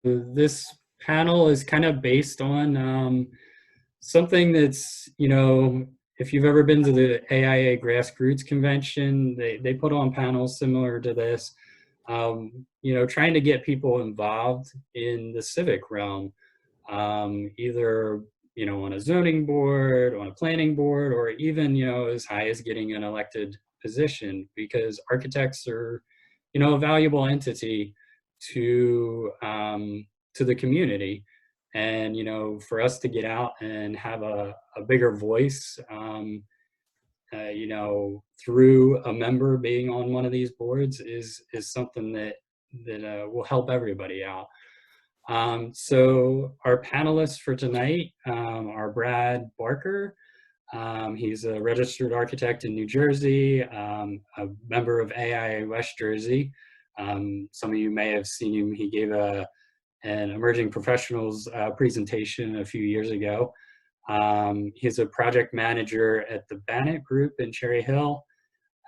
this panel is kind of based on something that's, if you've ever been to the AIA Grassroots Convention, they put on panels similar to this, trying to get people involved in the civic realm, either, on a zoning board, on a planning board, or even, as high as getting an elected position, because architects are, a valuable entity to the community. And, for us to get out and have a bigger voice, through a member being on one of these boards is something that will help everybody out. So our panelists for tonight are Brad Barker. He's a registered architect in New Jersey, a member of AIA West Jersey. Some of you may have seen him. He gave an emerging professionals presentation a few years ago. He's a project manager at the Bannett Group in Cherry Hill,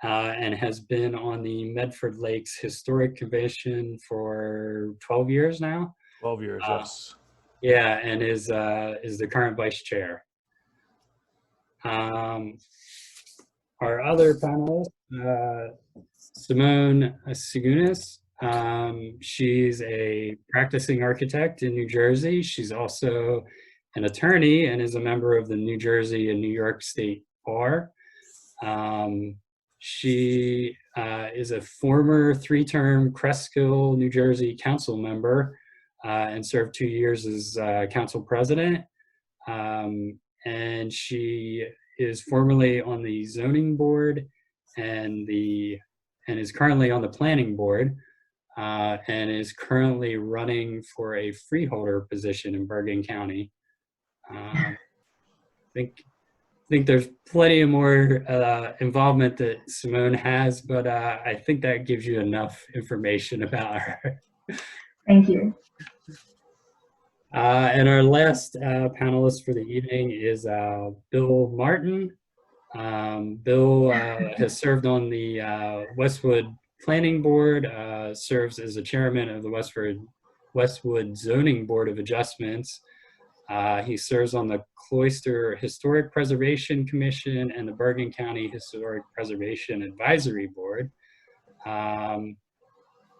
and has been on the Medford Lakes Historic Commission for 12 years now. 12 years, yes. Yeah, and is the current vice chair. Our other panelist, Simone Sigunis. She's a practicing architect in New Jersey. She's also an attorney and is a member of the New Jersey and New York State Bar. She is a former 3-term Cresskill, New Jersey council member and served 2 years as council president. And she is formerly on the zoning board and is currently on the planning board, and is currently running for a freeholder position in Bergen County. I think there's plenty of more involvement that Simone has, but I think that gives you enough information about her. Thank you. And our last panelist for the evening is Bill Martin. Bill has served on the Westwood Planning Board, serves as the chairman of the Westwood Zoning Board of Adjustments. He serves on the Cloister Historic Preservation Commission and the Bergen County Historic Preservation Advisory Board,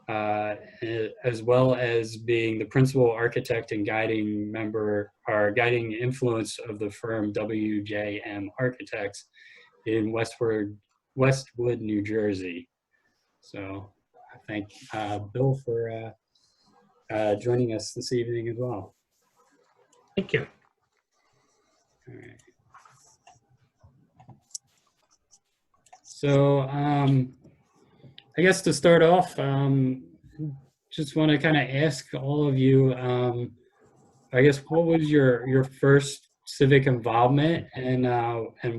as well as being the principal architect and guiding member or guiding influence of the firm WJM Architects in Westwood, New Jersey. So I thank Bill for joining us this evening as well. Thank you. All right. So I guess to start off, just want to kind of ask all of you, I guess, what was your first civic involvement, and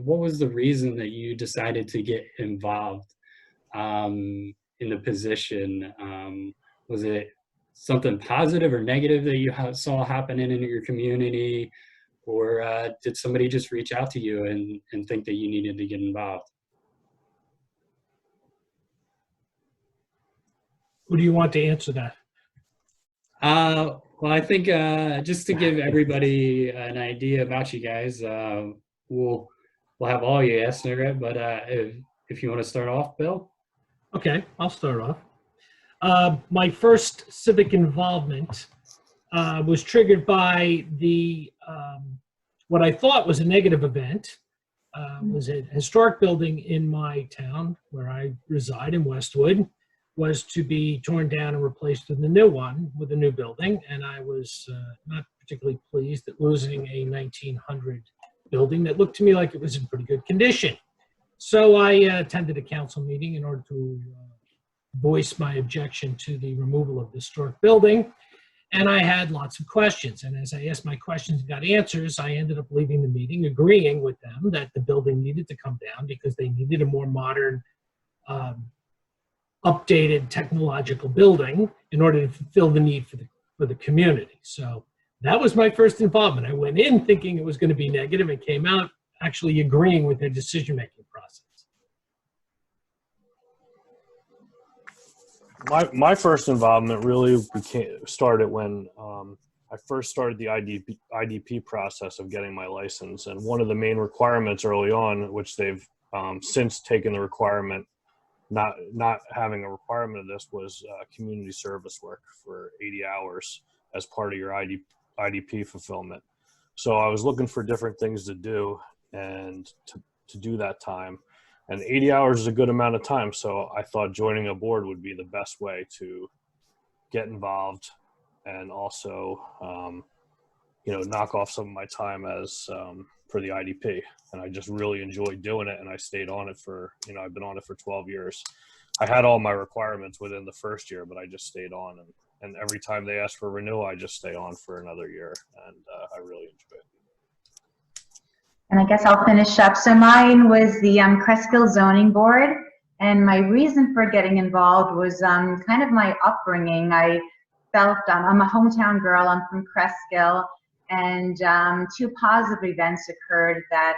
what was the reason that you decided to get involved in the position? Was it something positive or negative that you saw happening in your community, or did somebody just reach out to you and think that you needed to get involved? Who do you want to answer that? Well, I think just to give everybody an idea about you guys, we'll have all you answer it, but if you want to start off, Bill? Okay, I'll start off. My first civic involvement was triggered by the what I thought was a negative event. Was a historic building in my town where I reside in Westwood was to be torn down and replaced with a new one, with a new building, and I was not particularly pleased at losing a 1900 building that looked to me like it was in pretty good condition. So I attended a council meeting in order to voice my objection to the removal of the historic building, and I had lots of questions. And as I asked my questions and got answers, I ended up leaving the meeting agreeing with them that the building needed to come down because they needed a more modern, updated technological building in order to fulfill the need for the community. So that was my first involvement. I went in thinking it was going to be negative and came out actually agreeing with their decision-making process. My first involvement really started when I first started the IDP process of getting my license. And one of the main requirements early on, which they've since taken the requirement, not having a requirement of this, was community service work for 80 hours as part of your IDP fulfillment. So I was looking for different things to do and to do that time. And 80 hours is a good amount of time. So I thought joining a board would be the best way to get involved and also, knock off some of my time as for the IDP. And I just really enjoyed doing it. And I stayed on it for, I've been on it for 12 years. I had all my requirements within the first year, but I just stayed on. And every time they ask for renewal, I just stay on for another year. And I really enjoy it. And I guess I'll finish up. So mine was the Cresskill Zoning Board. And my reason for getting involved was kind of my upbringing. I felt I'm a hometown girl. I'm from Cresskill. And two positive events occurred that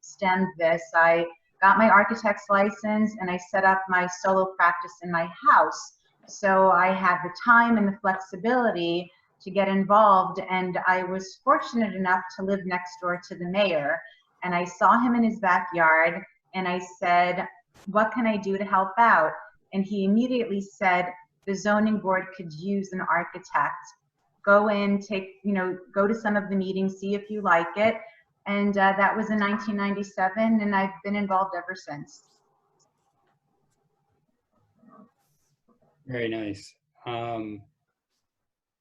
stemmed this. I got my architect's license and I set up my solo practice in my house. So I had the time and the flexibility to get involved, and I was fortunate enough to live next door to the mayor. And I saw him in his backyard and I said, what can I do to help out? And he immediately said, the zoning board could use an architect. Go in, go to some of the meetings, see if you like it. And that was in 1997, and I've been involved ever since. Very nice.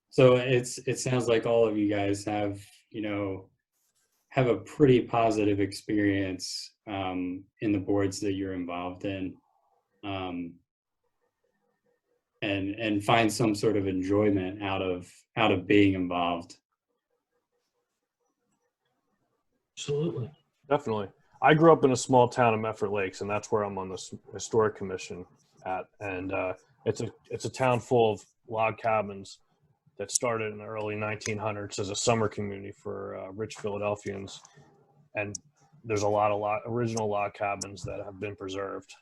So it sounds like all of you guys have a pretty positive experience in the boards that you're involved in, and find some sort of enjoyment out of being involved. Absolutely. Definitely. I grew up in a small town in Medford Lakes, and that's where I'm on the historic commission at. And it's a town full of log cabins that started in the early 1900s as a summer community for rich Philadelphians. And there's a lot of original log cabins that have been preserved.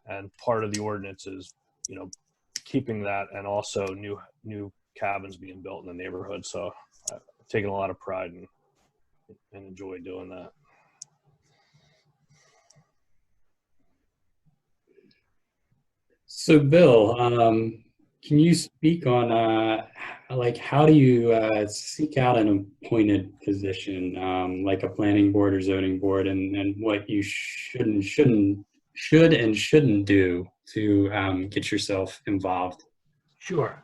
And part of the ordinance is, keeping that, and also new cabins being built in the neighborhood. So I've taken a lot of pride and enjoy doing that. So Bill, can you speak on how do you seek out an appointed position, like a planning board or zoning board, and what you should and shouldn't do to get yourself involved? Sure.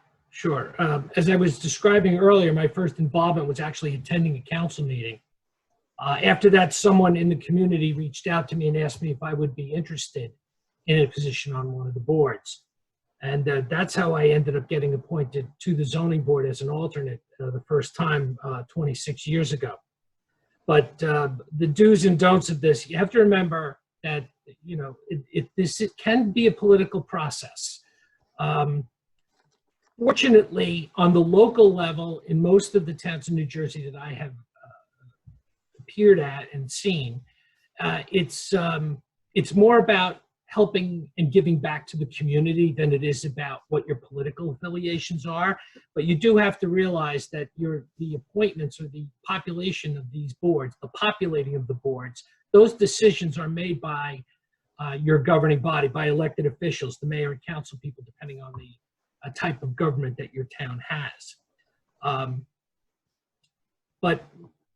As I was describing earlier, my first involvement was actually attending a council meeting. After that, someone in the community reached out to me and asked me if I would be interested in a position on one of the boards. And that's how I ended up getting appointed to the zoning board as an alternate the first time 26 years ago. But the do's and don'ts of this, you have to remember that, it can be a political process. Fortunately, on the local level, in most of the towns in New Jersey that I have appeared at and seen, it's more about helping and giving back to the community than it is about what your political affiliations are. But you do have to realize that the appointments or the population of these boards, the populating of the boards, those decisions are made by your governing body, by elected officials, the mayor and council people, depending on the type of government that your town has. But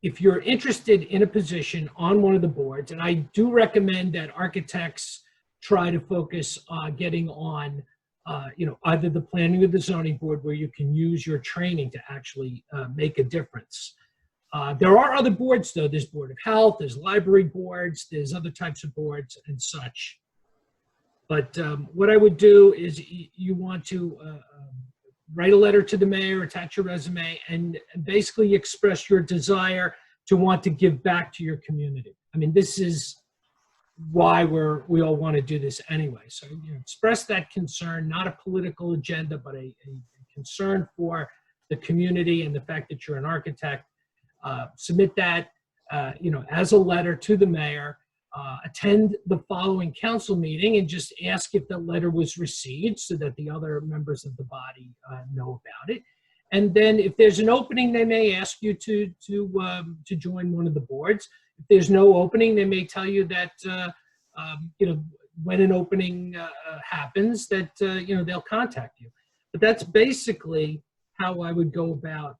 if you're interested in a position on one of the boards, and I do recommend that architects try to focus on getting on, either the planning or the zoning board, where you can use your training to actually make a difference. There are other boards, though. There's Board of Health, there's library boards, there's other types of boards and such. But what I would do is you want to write a letter to the mayor, attach your resume, and basically express your desire to want to give back to your community. I mean, this is why we all want to do this anyway. So express that concern, not a political agenda, but a concern for the community and the fact that you're an architect. Submit that, as a letter to the mayor. attend the following council meeting and just ask if the letter was received so that the other members of the body know about it. And then if there's an opening, they may ask you to join one of the boards. If there's no opening, they may tell you that, you know, when an opening happens, that, you know, they'll contact you. But that's basically how I would go about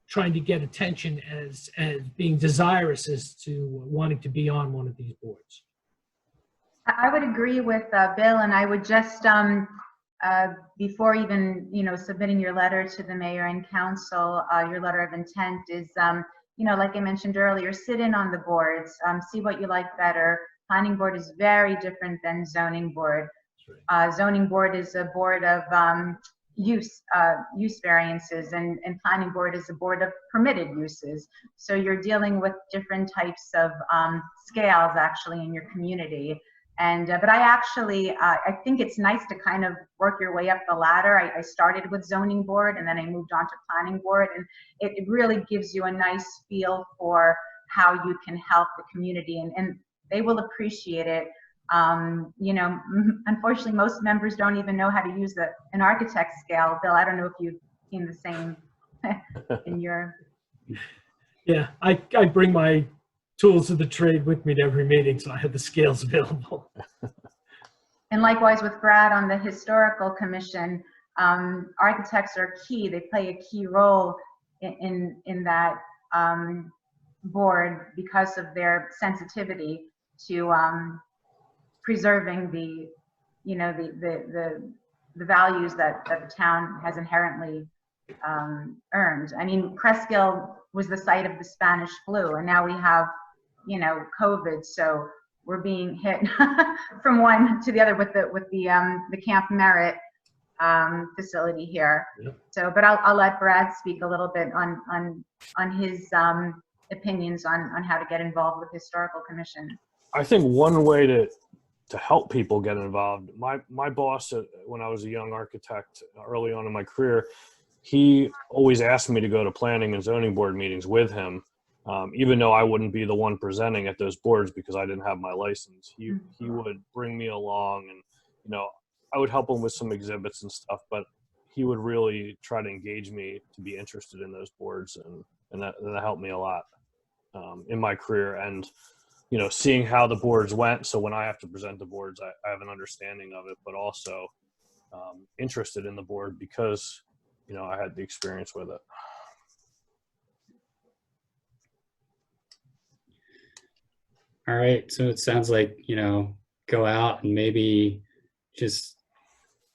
trying to get attention as being desirous as to wanting to be on one of these boards. I would agree with Bill, and I would just, before even, you know, submitting your letter to the mayor and council, your letter of intent is, you know, like I mentioned earlier, sit in on the boards, see what you like better. Planning board is very different than zoning board. Zoning board is a board of use variances, and planning board is a board of permitted uses. So you're dealing with different types of scales actually in your community. And but I actually I think it's nice to kind of work your way up the ladder. I started with zoning board and then I moved on to planning board, and it really gives you a nice feel for how you can help the community, and they will appreciate it. You know, unfortunately, most members don't even know how to use an architect scale. Bill, I don't know if you've seen the same in your. Yeah, I bring my tools of the trade with me to every meeting, so I have the scales available. And likewise with Brad on the historical commission, architects are key. They play a key role in that board because of their sensitivity to preserving the, you know, the values that the town has inherently earned. I mean, Cresskill was the site of the Spanish flu, and now we have, you know, COVID, so we're being hit from one to the other with the Camp Merritt facility here. Yep. So, but I'll let Brad speak a little bit on his opinions on how to get involved with historical commission. I think one way to help people get involved, my boss when I was a young architect early on in my career, he always asked me to go to planning and zoning board meetings with him, even though I wouldn't be the one presenting at those boards because I didn't have my license. He would bring me along, and, you know, I would help him with some exhibits and stuff, but he would really try to engage me to be interested in those boards, and that helped me a lot in my career. And, you know, seeing how the boards went, so when I have to present the boards, I have an understanding of it, but also interested in the board because, you know, I had the experience with it. All right, so it sounds like, you know, go out and maybe just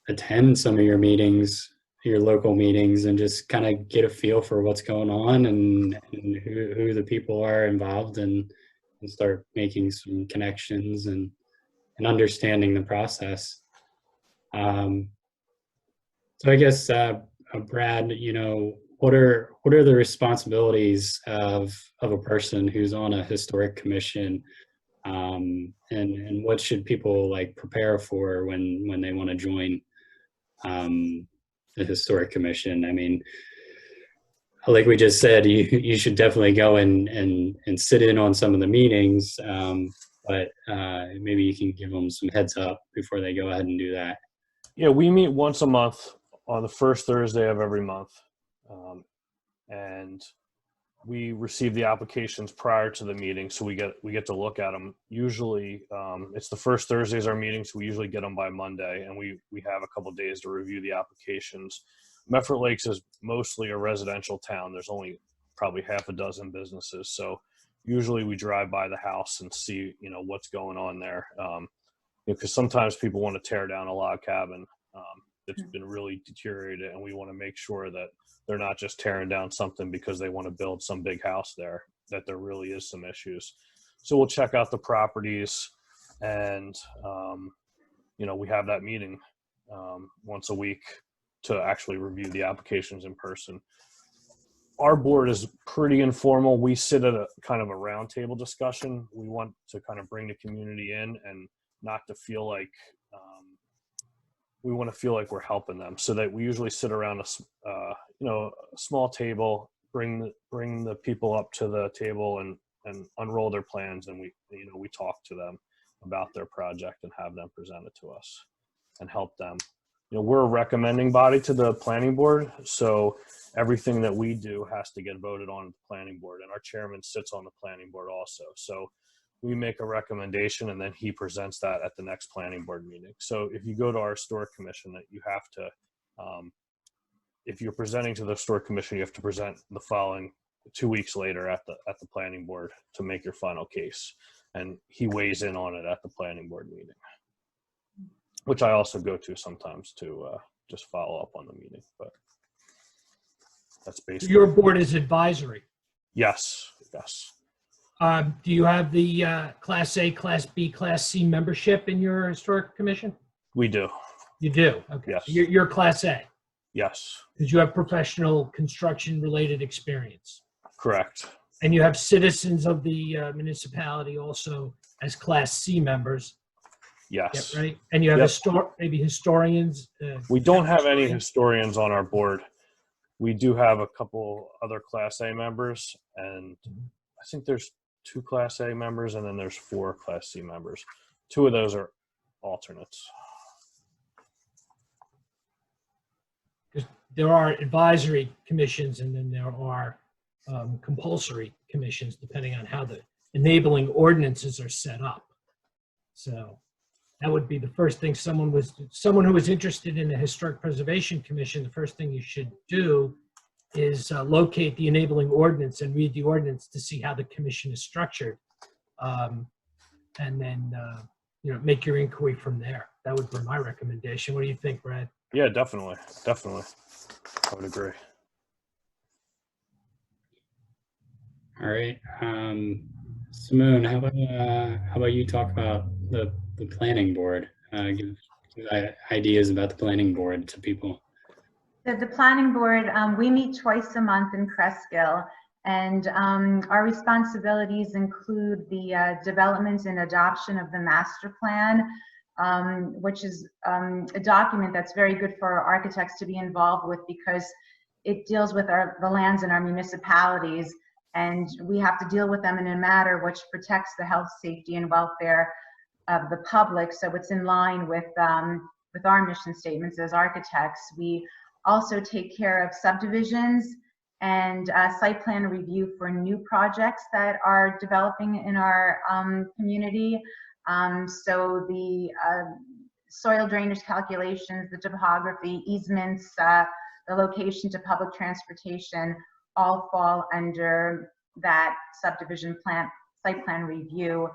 attend some of your meetings, your local meetings, and just kind of get a feel for what's going on and who the people are involved, and start making some connections and understanding the process. So I guess, Brad, you know, what are the responsibilities of a person who's on a historic commission, and what should people like prepare for when they want to join the historic commission? I mean, like we just said, you should definitely go and sit in on some of the meetings, but maybe you can give them some heads up before they go ahead and do that. Yeah, we meet once a month on the first Thursday of every month, and we receive the applications prior to the meeting, so we get to look at them. Usually, it's the first Thursday is our meeting, so we usually get them by Monday, and we have a couple days to review the applications. Medford Lakes is mostly a residential town. There's only probably half a dozen businesses, so usually we drive by the house and see, you know, what's going on there. Because sometimes people want to tear down a log cabin that's been really deteriorated, and we want to make sure that they're not just tearing down something because they want to build some big house there, that there really is some issues. So we'll check out the properties, and you know, we have that meeting once a week to actually review the applications in person. Our board is pretty informal. We sit at a kind of a roundtable discussion. We want to kind of bring the community in and not to feel like we want to feel like we're helping them, so that we usually sit around a small table, bring the people up to the table and and unroll their plans, and we talk to them about their project and have them present it to us and help them. We're a recommending body to the planning board, so everything that we do has to get voted on at the planning board, and our chairman sits on the planning board also. So we make a recommendation and then he presents that at the next planning board meeting. So if you go to our historic commission, that you have to, if you're presenting to the historic commission, you have to present the following 2 weeks later at the planning board to make your final case. And he weighs in on it at the planning board meeting, which I also go to sometimes to just follow up on the meeting. But that's basically. Your board is advisory. Yes. Do you have the Class A, Class B, Class C membership in your historic commission? We do. You do? Okay. Yes. You're Class A? Yes. Because you have professional construction related experience. Correct. And you have citizens of the municipality also as Class C members. Yes. Yeah, right? And you have maybe historians? We don't have any historians on our board. We do have a couple other Class A members, and I think there's 2 Class A members, and then there's 4 Class C members. 2 of those are alternates. There are advisory commissions, and then there are compulsory commissions, depending on how the enabling ordinances are set up. So that would be the first thing someone who was interested in the Historic Preservation Commission, the first thing you should do is locate the enabling ordinance and read the ordinance to see how the commission is structured. And then, make your inquiry from there. That would be my recommendation. What do you think, Brad? Yeah, definitely. I would agree. All right. Simone, how about you talk about the planning board? Give ideas about the planning board to people. So the planning board, we meet twice a month in Cresskill, and our responsibilities include the development and adoption of the master plan, which is a document that's very good for our architects to be involved with, because it deals with the lands in our municipalities, and we have to deal with them in a manner which protects the health, safety, and welfare of the public. So it's in line with our mission statements as architects. We also take care of subdivisions and site plan review for new projects that are developing in our community. So the soil drainage calculations, the topography, easements, the location to public transportation all fall under that subdivision site plan review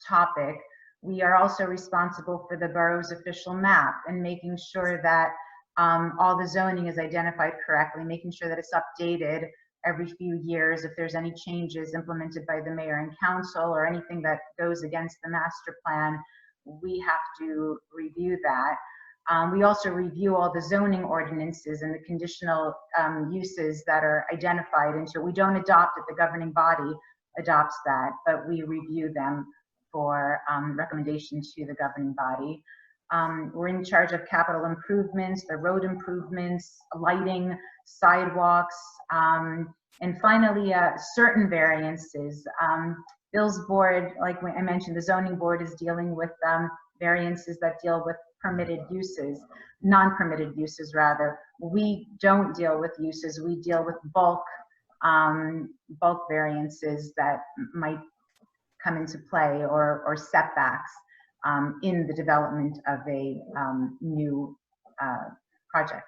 topic. We are also responsible for the borough's official map and making sure that all the zoning is identified correctly, making sure that it's updated every few years. If there's any changes implemented by the mayor and council or anything that goes against the master plan, we have to review that. We also review all the zoning ordinances and the conditional uses that are identified into. We don't adopt it, the governing body adopts that, but we review them for recommendation to the governing body. We're in charge of capital improvements, the road improvements, lighting, sidewalks, and finally, certain variances. Bill's board, like I mentioned, the zoning board is dealing with variances that deal with permitted uses, non-permitted uses rather. We don't deal with uses, we deal with bulk variances that might come into play, or setbacks in the development of a new project.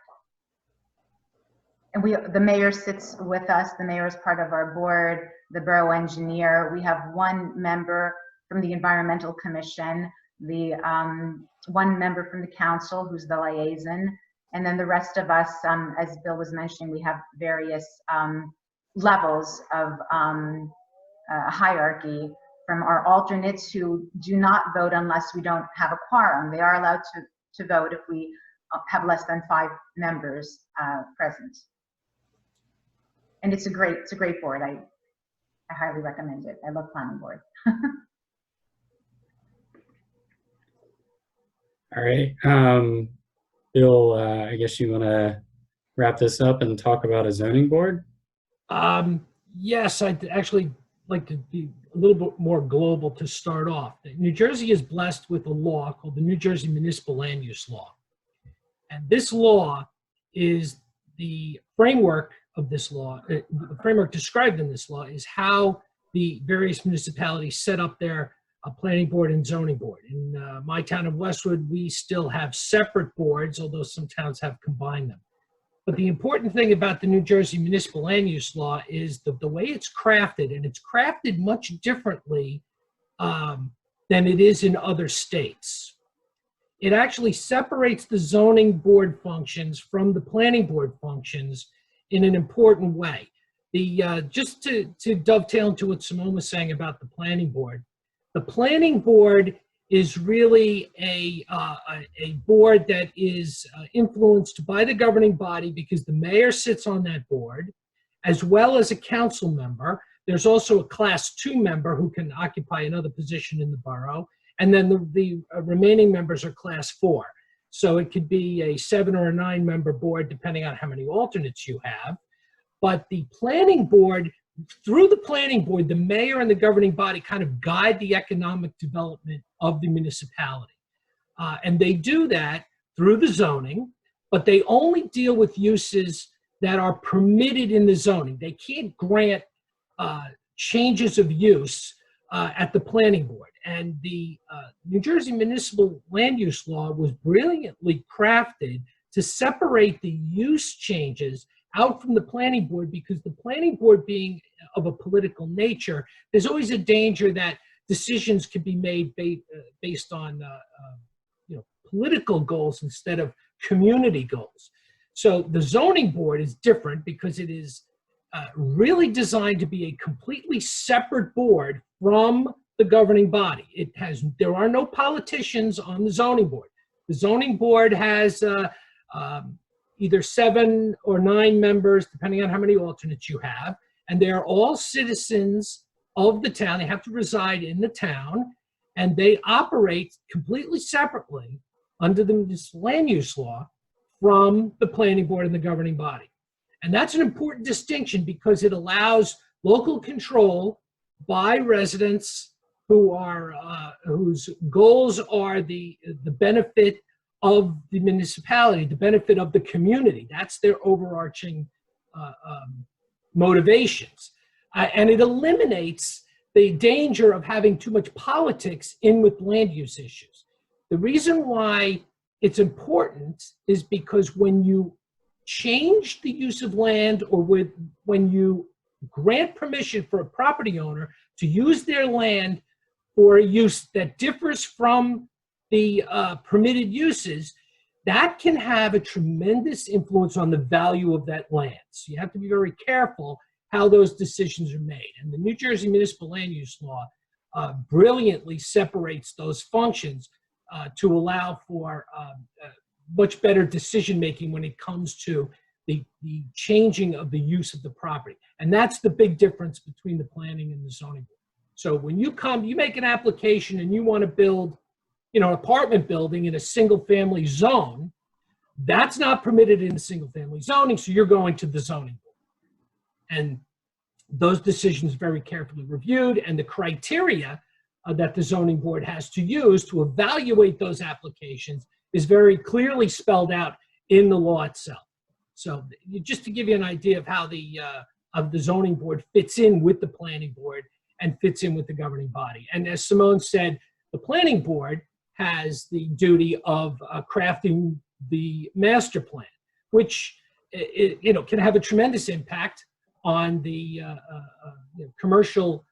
And the mayor sits with us. The mayor is part of our board, the borough engineer. We have one member from the environmental commission, the one member from the council who's the liaison, and then the rest of us, as Bill was mentioning, we have various levels of hierarchy, from our alternates who do not vote unless we don't have a quorum. They are allowed to vote if we have less than 5 members present. And it's a great board. I highly recommend it. I love planning board. All right, Bill, I guess you want to wrap this up and talk about a zoning board? Yes, I actually like to be a little bit more global to start off. New Jersey is blessed with a law called the New Jersey Municipal Land Use Law. And this law is the framework of this law. The framework described in this law is how the various municipalities set up their planning board and zoning board. In my town of Westwood, we still have separate boards, although some towns have combined them. But the important thing about the New Jersey Municipal Land Use Law is the way it's crafted, and it's crafted much differently than it is in other states. It actually separates the zoning board functions from the planning board functions in an important way. Just to dovetail into what Simone was saying about the planning board is really a board that is influenced by the governing body because the mayor sits on that board, as well as a council member. There's also a class 2 member who can occupy another position in the borough, and then the remaining members are class 4. So it could be a 7 or a 9 member board depending on how many alternates you have. But the planning board, through the planning board, the mayor and the governing body kind of guide the economic development of the municipality. And they do that through the zoning, but they only deal with uses that are permitted in the zoning. They can't grant changes of use at the planning board. And the New Jersey Municipal Land Use Law was brilliantly crafted to separate the use changes out from the planning board, because the planning board being of a political nature, there's always a danger that decisions can be made based on political goals instead of community goals. So the zoning board is different because it is really designed to be a completely separate board from the governing body. There are no politicians on the zoning board. The zoning board has either 7 or 9 members, depending on how many alternates you have, and they're all citizens of the town. They have to reside in the town, and they operate completely separately under the municipal land use law from the planning board and the governing body. And that's an important distinction because it allows local control by residents who are whose goals are the benefit of the municipality, the benefit of the community. That's their overarching motivations. And it eliminates the danger of having too much politics in with land use issues. The reason why it's important is because when you change the use of land, or when you grant permission for a property owner to use their land for a use that differs from the permitted uses, that can have a tremendous influence on the value of that land. So you have to be very careful how those decisions are made. And the New Jersey Municipal Land Use Law brilliantly separates those functions to allow for much better decision-making when it comes to the changing of the use of the property. And that's the big difference between the planning and the zoning board. So when you make an application and you want to build an apartment building in a single-family zone, that's not permitted in the single-family zoning, so you're going to the zoning board. And those decisions are very carefully reviewed, and the criteria that the zoning board has to use to evaluate those applications is very clearly spelled out in the law itself. So just to give you an idea of how the zoning board fits in with the planning board and fits in with the governing body. And as Simone said, the planning board has the duty of crafting the master plan, which can have a tremendous impact on the commercial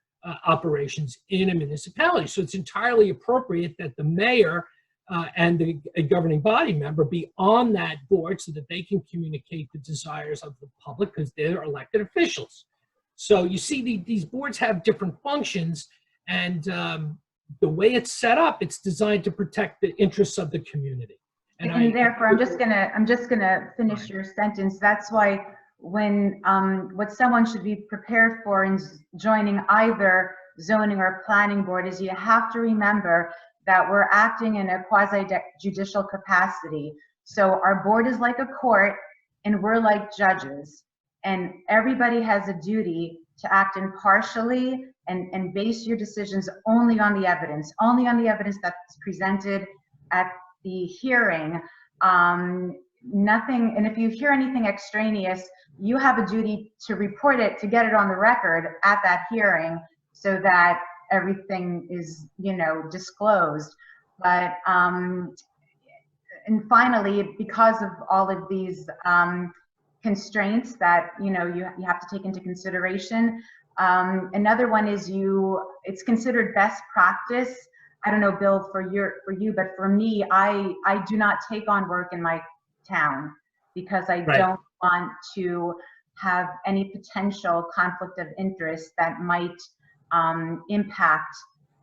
operations in a municipality. So it's entirely appropriate that the mayor and the governing body member be on that board so that they can communicate the desires of the public, because they're elected officials. So you see these boards have different functions, and the way it's set up, it's designed to protect the interests of the community. And therefore, I'm just gonna finish your sentence. That's why when what someone should be prepared for in joining either zoning or planning board is you have to remember that we're acting in a quasi-judicial capacity. So our board is like a court and we're like judges, and everybody has a duty to act impartially and base your decisions only on the evidence that's presented at the hearing. Nothing, and if you hear anything extraneous, you have a duty to report it, to get it on the record at that hearing so that everything is, disclosed. But, and finally, because of all of these constraints that, you have to take into consideration, another one is it's considered best practice. I don't know, Bill, for you, but for me, I do not take on work in my town because I don't want to have any potential conflict of interest that might impact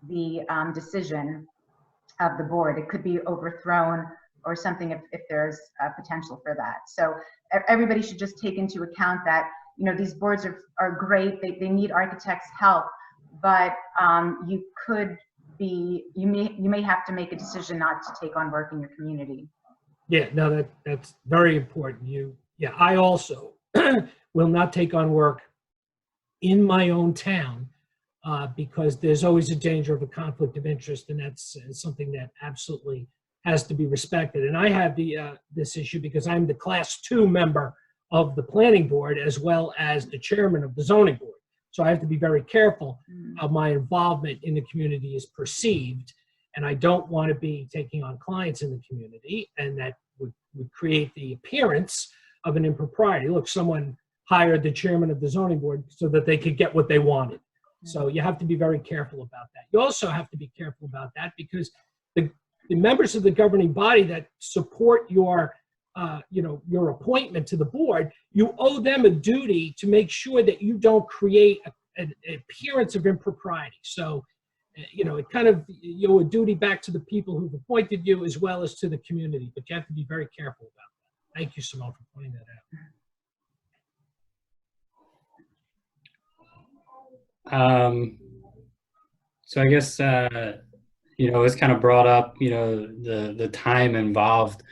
the decision of the board. It could be overthrown or something if there's a potential for that. So everybody should just take into account that, these boards are great. They need architects' help, but you may have to make a decision not to take on work in your community. Yeah, no, that's very important. I also will not take on work in my own town because there's always a danger of a conflict of interest, and that's something that absolutely has to be respected. And I have this issue because I'm the Class 2 member of the planning board as well as the chairman of the zoning board. So I have to be very careful how my involvement in the community is perceived. And I don't want to be taking on clients in the community, and that would create the appearance of an impropriety. Look, someone hired the chairman of the zoning board so that they could get what they wanted. So you have to be very careful about that. You also have to be careful about that because the members of the governing body that support your appointment to the board, you owe them a duty to make sure that you don't create an appearance of impropriety. So, it kind of, you owe a duty back to the people who've appointed you as well as to the community, but you have to be very careful about that. Thank you, Simone, for pointing that out. So I guess, it's kind of brought up, the time involved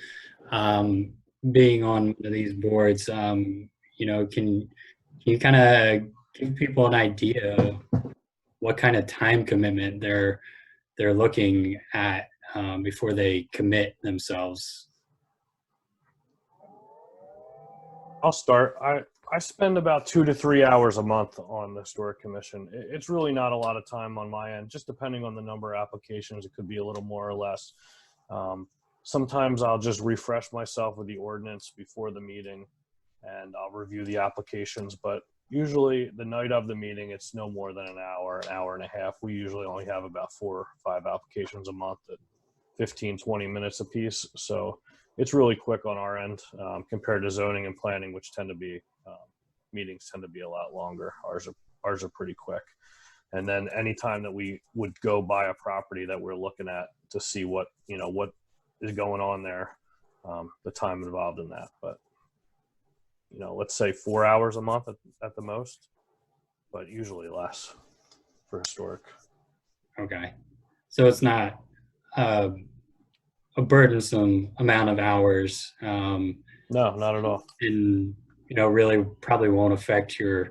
being on one of these boards. Can you kind of give people an idea of what kind of time commitment they're looking at before they commit themselves? I'll start. I spend about 2 to 3 hours a month on the Historic Commission. It's really not a lot of time on my end, just depending on the number of applications. It could be a little more or less. Sometimes I'll just refresh myself with the ordinance before the meeting and I'll review the applications, but usually the night of the meeting, it's no more than an hour and a half. We usually only have about 4 or 5 applications a month at 15, 20 minutes a piece. So it's really quick on our end compared to zoning and planning, which tend to be, meetings tend to be a lot longer. Ours are pretty quick. And then anytime that we would go by a property that we're looking at to see what is going on there, the time involved in that. But, let's say 4 hours a month at the most, but usually less for historic. Okay. So it's not a burdensome amount of hours. No, not at all. And, really probably won't affect your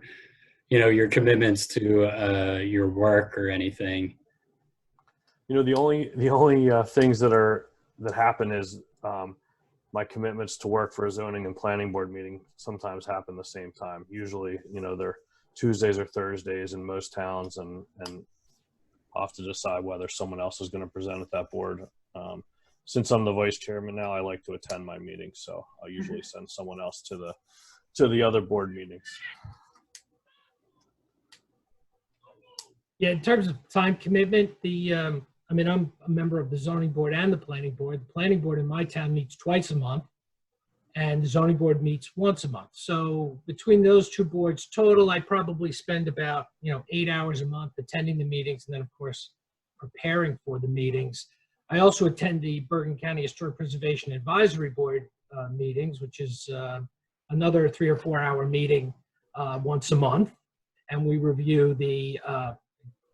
commitments to your work or anything. The only things that happen is my commitments to work for a zoning and planning board meeting sometimes happen the same time. Usually, they're Tuesdays or Thursdays in most towns, and I'll have to decide whether someone else is going to present at that board. Since I'm the vice chairman now, I like to attend my meetings, so I'll usually send someone else to the other board meetings. Yeah, in terms of time commitment, I'm a member of the zoning board and the planning board. The planning board in my town meets twice a month, and the zoning board meets once a month. So between those two boards total, I probably spend about 8 hours a month attending the meetings, and then of course preparing for the meetings. I also attend the Bergen County Historic Preservation Advisory Board meetings, which is another 3 or 4 hour meeting once a month, and we review the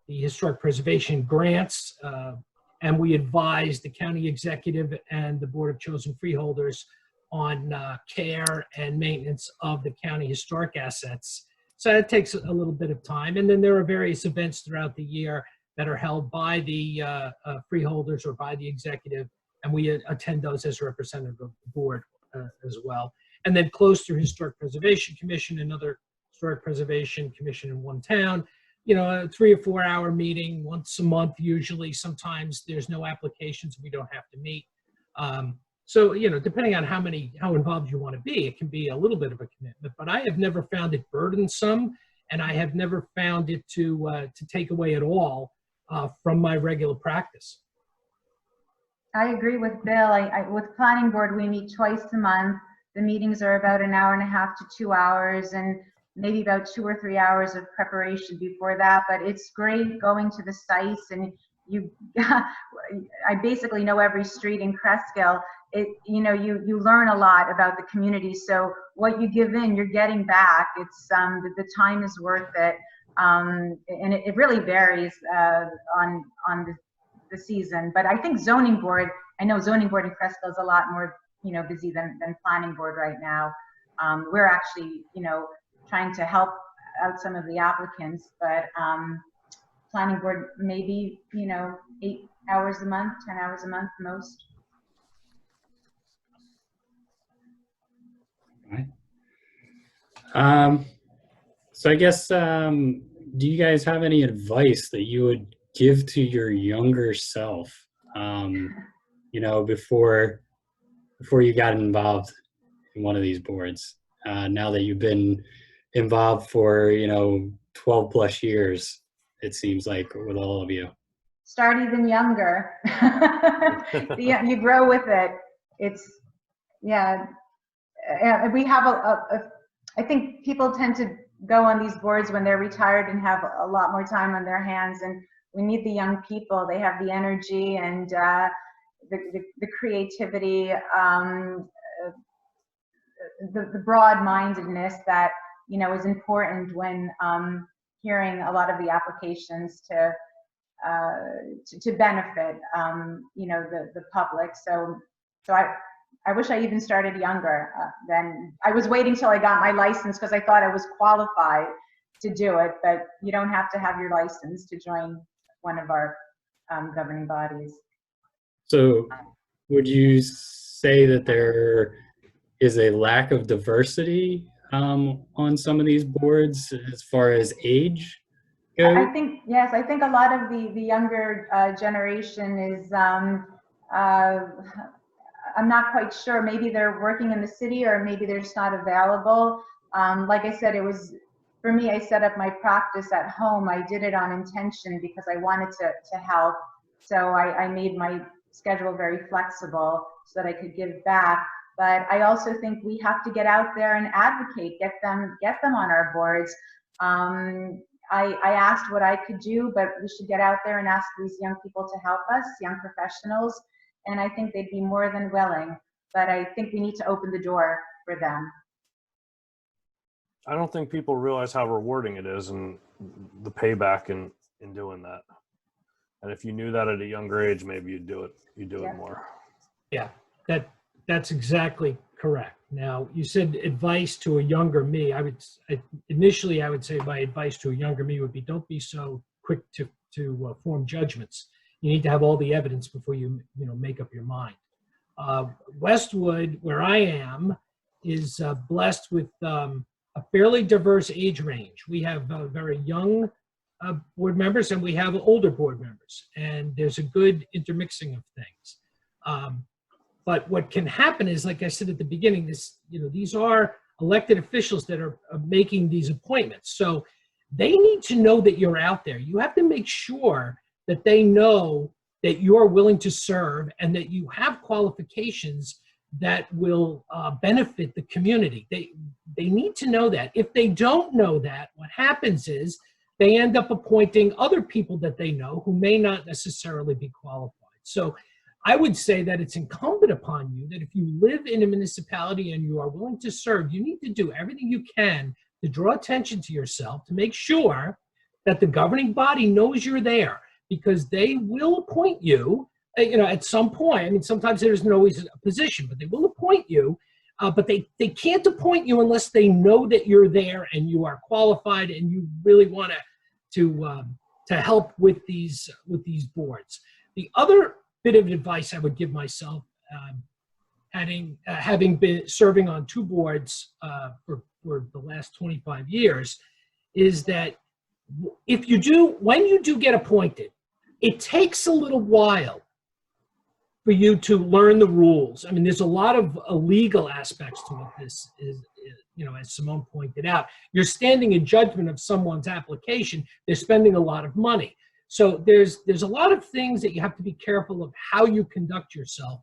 historic preservation grants, and we advise the county executive and the board of chosen freeholders on care and maintenance of the county historic assets. So that takes a little bit of time. And then there are various events throughout the year that are held by the freeholders or by the executive, and we attend those as representative of the board as well. And then close through Historic Preservation Commission, another Historic Preservation Commission in one town, you know, a 3 or 4 hour meeting once a month usually. Sometimes there's no applications, we don't have to meet. So, you know, depending on how involved you want to be, it can be a little bit of a commitment, but I have never found it burdensome, and I have never found it to take away at all from my regular practice. I agree with Bill. With planning board, we meet twice a month. The meetings are about 1.5 hours to 2 hours, and maybe about 2 or 3 hours of preparation before that. But it's great going to the sites, and I basically know every street in Cresskill. You learn a lot about the community. So what you give in, you're getting back. It's the time is worth it, and it really varies on the season. But I think zoning board. I know zoning board in Cresskill is a lot more busy than planning board right now. We're actually trying to help out some of the applicants, but planning board maybe 8 hours a month, 10 hours a month most. Right. So I guess, do you guys have any advice that you would give to your younger self, before you got involved in one of these boards, now that you've been involved for, 12 plus years, it seems like, with all of you? Start even younger. You grow with it. We have I think people tend to go on these boards when they're retired and have a lot more time on their hands, and we need the young people. They have the energy and the creativity, the broad-mindedness that is important when hearing a lot of the applications to benefit the public. So I wish I even started younger. Then I was waiting till I got my license because I thought I was qualified to do it, but you don't have to have your license to join one of our governing bodies. So would you say that there is a lack of diversity on some of these boards as far as age goes? I think, yes, I think a lot of the younger generation is, I'm not quite sure. Maybe they're working in the city, or maybe they're just not available. Like I said, it was, for me, I set up my practice at home. I did it on intention because I wanted to help. So I made my schedule very flexible so that I could give back. But I also think we have to get out there and advocate, get them on our boards. I asked what I could do, but we should get out there and ask these young people to help us, young professionals, and I think they'd be more than willing. But I think we need to open the door for them. I don't think people realize how rewarding it is and the payback in doing that. And if you knew that at a younger age, maybe you'd do it more. Yeah, that's exactly correct. Now, you said advice to a younger me. Initially I would say my advice to a younger me would be, don't be so quick to form judgments. You need to have all the evidence before you make up your mind. Westwood, where I am, is blessed with a fairly diverse age range. We have very young board members, and we have older board members, and there's a good intermixing of things. But what can happen is, like I said at the beginning, these are elected officials that are making these appointments. So they need to know that you're out there. You have to make sure that they know that you're willing to serve and that you have qualifications that will benefit the community. They need to know that. If they don't know that, what happens is they end up appointing other people that they know who may not necessarily be qualified. So I would say that it's incumbent upon you that if you live in a municipality and you are willing to serve, you need to do everything you can to draw attention to yourself, to make sure that the governing body knows you're there, because they will appoint you, at some point. I mean, sometimes there isn't always a position, but they will appoint you but they can't appoint you unless they know that you're there and you are qualified and you really want to help with these boards. The other bit of advice I would give myself, having been serving on 2 boards for the last 25 years, is that when you do get appointed, it takes a little while for you to learn the rules. I mean, there's a lot of legal aspects to it. This is, as Simone pointed out, you're standing in judgment of someone's application. They're spending a lot of money. So there's a lot of things that you have to be careful of how you conduct yourself.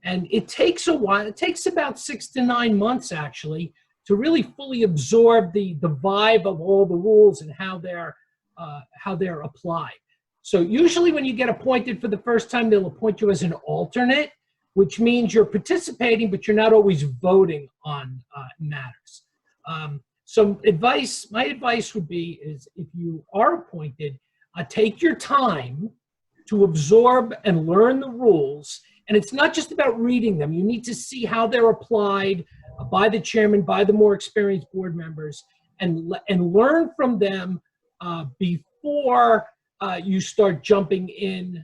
And it takes a while. It takes about 6 to 9 months, actually, to really fully absorb the vibe of all the rules and how they're applied. So usually when you get appointed for the first time, they'll appoint you as an alternate, which means you're participating, but you're not always voting on matters. So my advice would be is if you are appointed, take your time to absorb and learn the rules. And it's not just about reading them. You need to see how they're applied by the chairman, by the more experienced board members, and learn from them before you start jumping in.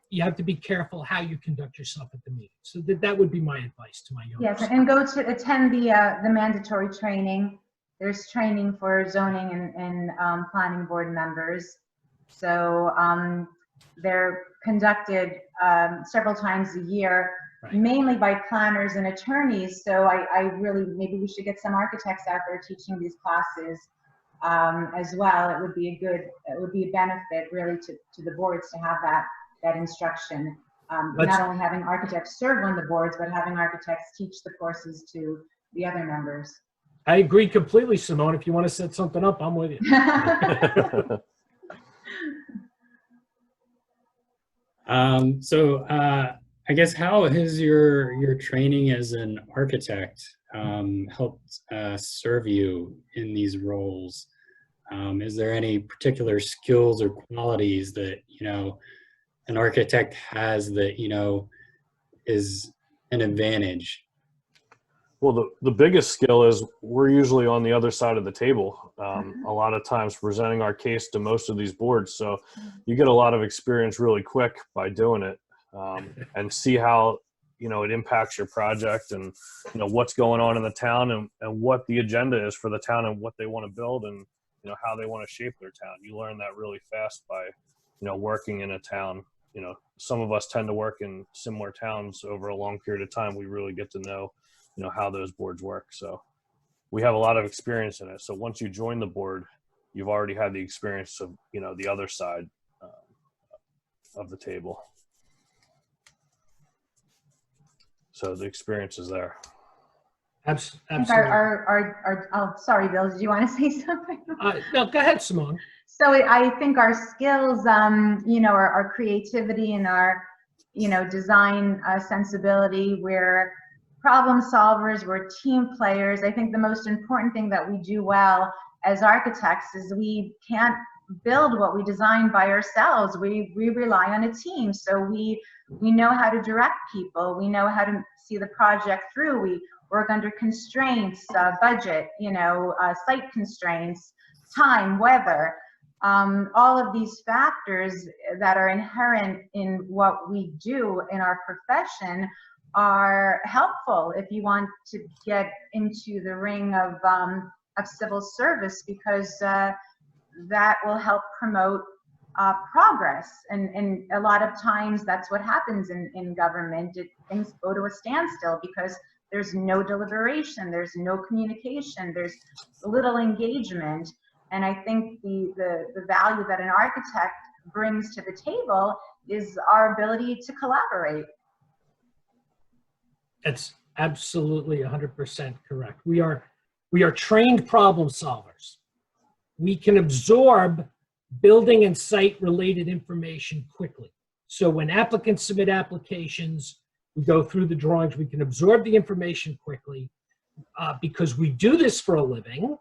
You have to be careful how you conduct yourself at the meeting. So that would be my advice to my young Yes, person. and go to attend the mandatory training. There's training for zoning and planning board members. So they're conducted several times a year, Right. mainly by planners and attorneys. So I really, maybe we should get some architects out there teaching these classes as well. It would be a benefit really to the boards to have that instruction. Not only having architects serve on the boards, but having architects teach the courses to the other members. I agree completely, Simone. If you want to set something up, I'm with you. So I guess how has your training as an architect helped serve you in these roles? Is there any particular skills or qualities that an architect has that is an advantage? Well, the biggest skill is we're usually on the other side of the table a lot of times presenting our case to most of these boards. So you get a lot of experience really quick by doing it and see how, it impacts your project and, what's going on in the town and what the agenda is for the town and what they want to build and, how they want to shape their town. You learn that really fast by, working in a town. Some of us tend to work in similar towns over a long period of time. We really get to know how those boards work. So we have a lot of experience in it. So once you join the board, you've already had the experience of, the other side of the table. So the experience is there. Absolutely. Oh, sorry, Bill, did you want to say something? No, go ahead, Simone. So I think our skills, our creativity and our, design sensibility, we're problem solvers, we're team players. I think the most important thing that we do well as architects is we can't build what we design by ourselves. We rely on a team. So we know how to direct people. We know how to see the project through. We work under constraints, budget, site constraints, time, weather. All of these factors that are inherent in what we do in our profession are helpful if you want to get into the ring of civil service, because that will help promote progress. And a lot of times that's what happens in government. Things go to a standstill because there's no deliberation, there's no communication, there's little engagement. And I think the value that an architect brings to the table is our ability to collaborate. That's absolutely 100% correct. We are trained problem solvers. We can absorb building and site related information quickly. So when applicants submit applications, we go through the drawings, we can absorb the information quickly because we do this for a living.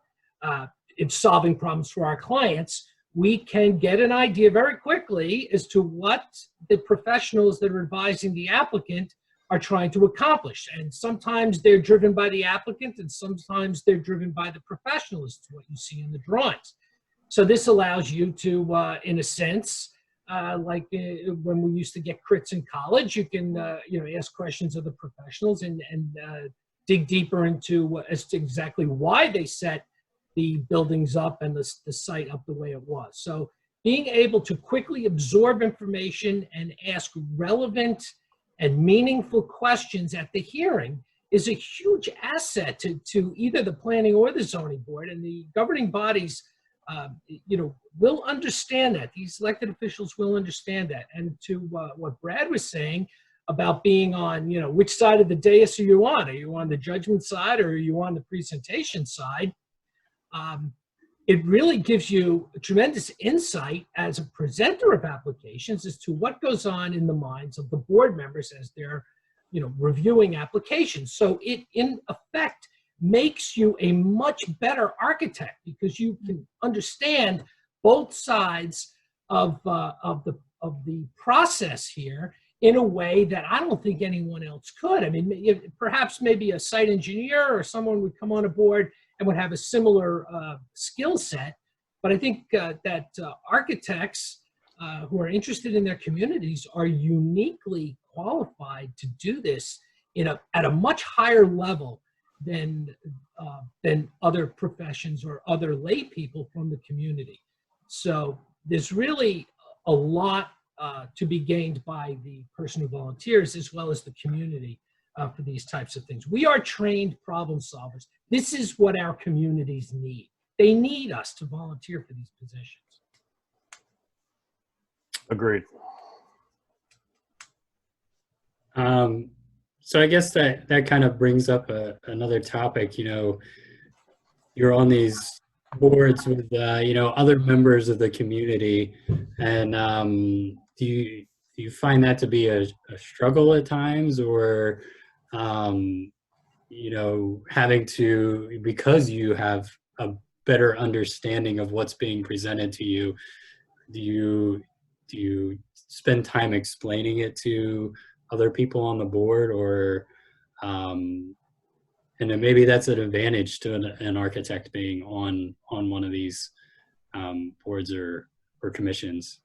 In solving problems for our clients, we can get an idea very quickly as to what the professionals that are advising the applicant are trying to accomplish. And sometimes they're driven by the applicant, and sometimes they're driven by the professional, as to what you see in the drawings. So this allows you to, in a sense, when we used to get crits in college, you can ask questions of the professionals and dig deeper into as to exactly why they set the buildings up and the site up the way it was. So being able to quickly absorb information and ask relevant and meaningful questions at the hearing is a huge asset to either the planning or the zoning board, and the governing bodies will understand that. These elected officials will understand that. And to what Brad was saying about being on, which side of the dais are you on? Are you on the judgment side, or are you on the presentation side? It really gives you a tremendous insight as a presenter of applications as to what goes on in the minds of the board members as they're, reviewing applications. So it, in effect, makes you a much better architect, because you can understand both sides of the process here in a way that I don't think anyone else could. I mean, perhaps maybe a site engineer or someone would come on a board and would have a similar skill set, but I think that architects who are interested in their communities are uniquely qualified to do this at a much higher level than other professions or other lay people from the community. So there's really a lot to be gained by the person who volunteers, as well as the community for these types of things. We are trained problem solvers. This is what our communities need. They need us to volunteer for these positions. Agreed. So I guess that kind of brings up another topic. You're on these boards with other members of the community, and do you find that to be a struggle at times, or having to, because you have a better understanding of what's being presented to you, do you spend time explaining it to other people on the board, or and then maybe that's an advantage to an architect being on one of these boards or commissions?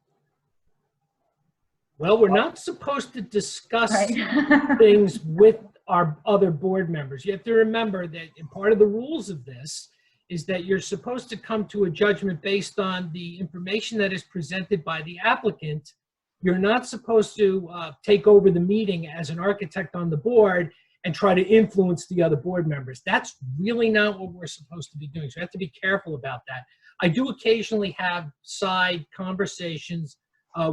Well, we're not supposed to discuss Right. things with our other board members. You have to remember that part of the rules of this is that you're supposed to come to a judgment based on the information that is presented by the applicant. You're not supposed to take over the meeting as an architect on the board and try to influence the other board members. That's really not what we're supposed to be doing. So you have to be careful about that. I do occasionally have side conversations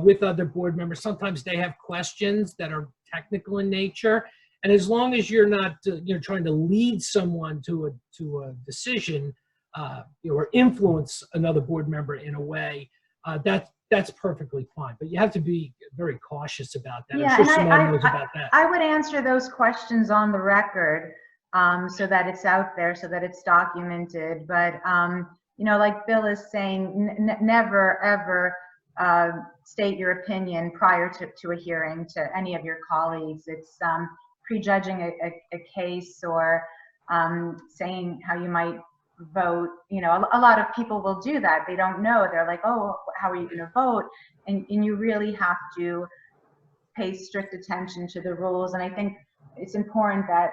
with other board members. Sometimes they have questions that are technical in nature. And as long as you're not trying to lead someone to a decision or influence another board member in a way, that's perfectly fine. But you have to be very cautious about that. Yeah, I'm sure and Simone knows about that. I would answer those questions on the record so that it's out there, so that it's documented. But, like Bill is saying, never, ever state your opinion prior to a hearing to any of your colleagues. It's prejudging a case or saying how you might vote. A lot of people will do that. They don't know. They're like, oh, how are you going to vote? And you really have to pay strict attention to the rules. And I think it's important that,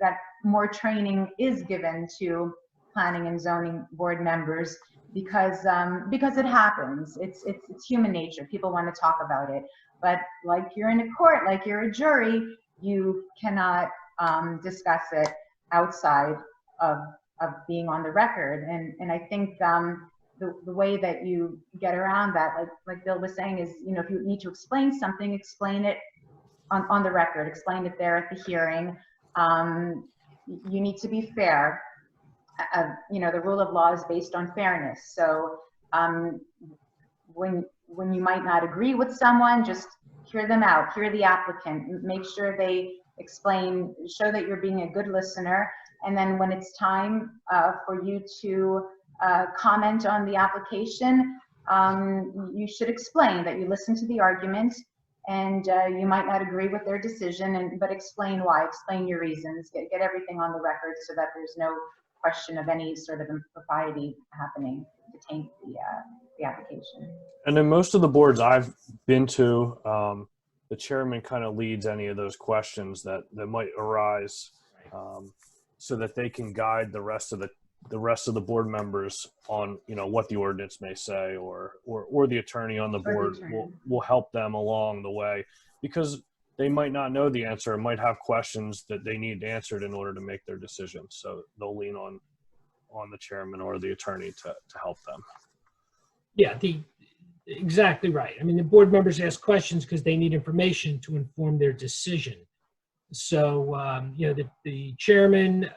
that more training is given to planning and zoning board members, because it happens. It's human nature. People want to talk about it, but like you're in a court, like you're a jury, you cannot discuss it outside of being on the record. And I think the way that you get around that, like Bill was saying, is, if you need to explain something, explain it on the record, explain it there at the hearing. You need to be fair. The rule of law is based on fairness. So when you might not agree with someone, just hear them out, hear the applicant, make sure they explain, show that you're being a good listener. And then when it's time for you to comment on the application, you should explain that you listened to the argument and you might not agree with their decision, but explain why, explain your reasons, get everything on the record so that there's no question of any sort of impropriety happening to taint the application. And in most of the boards I've been to, the chairman kind of leads any of those questions that might arise, so that they can guide the rest of the board members on, you know, what the ordinance may say, or the attorney on the board will help them along the way, because they might not know the answer and might have questions that they need answered in order to make their decision. So they'll lean on the chairman or the attorney to help them. Yeah, exactly right. I mean, the board members ask questions because they need information to inform their decision. So, you know, the chairman,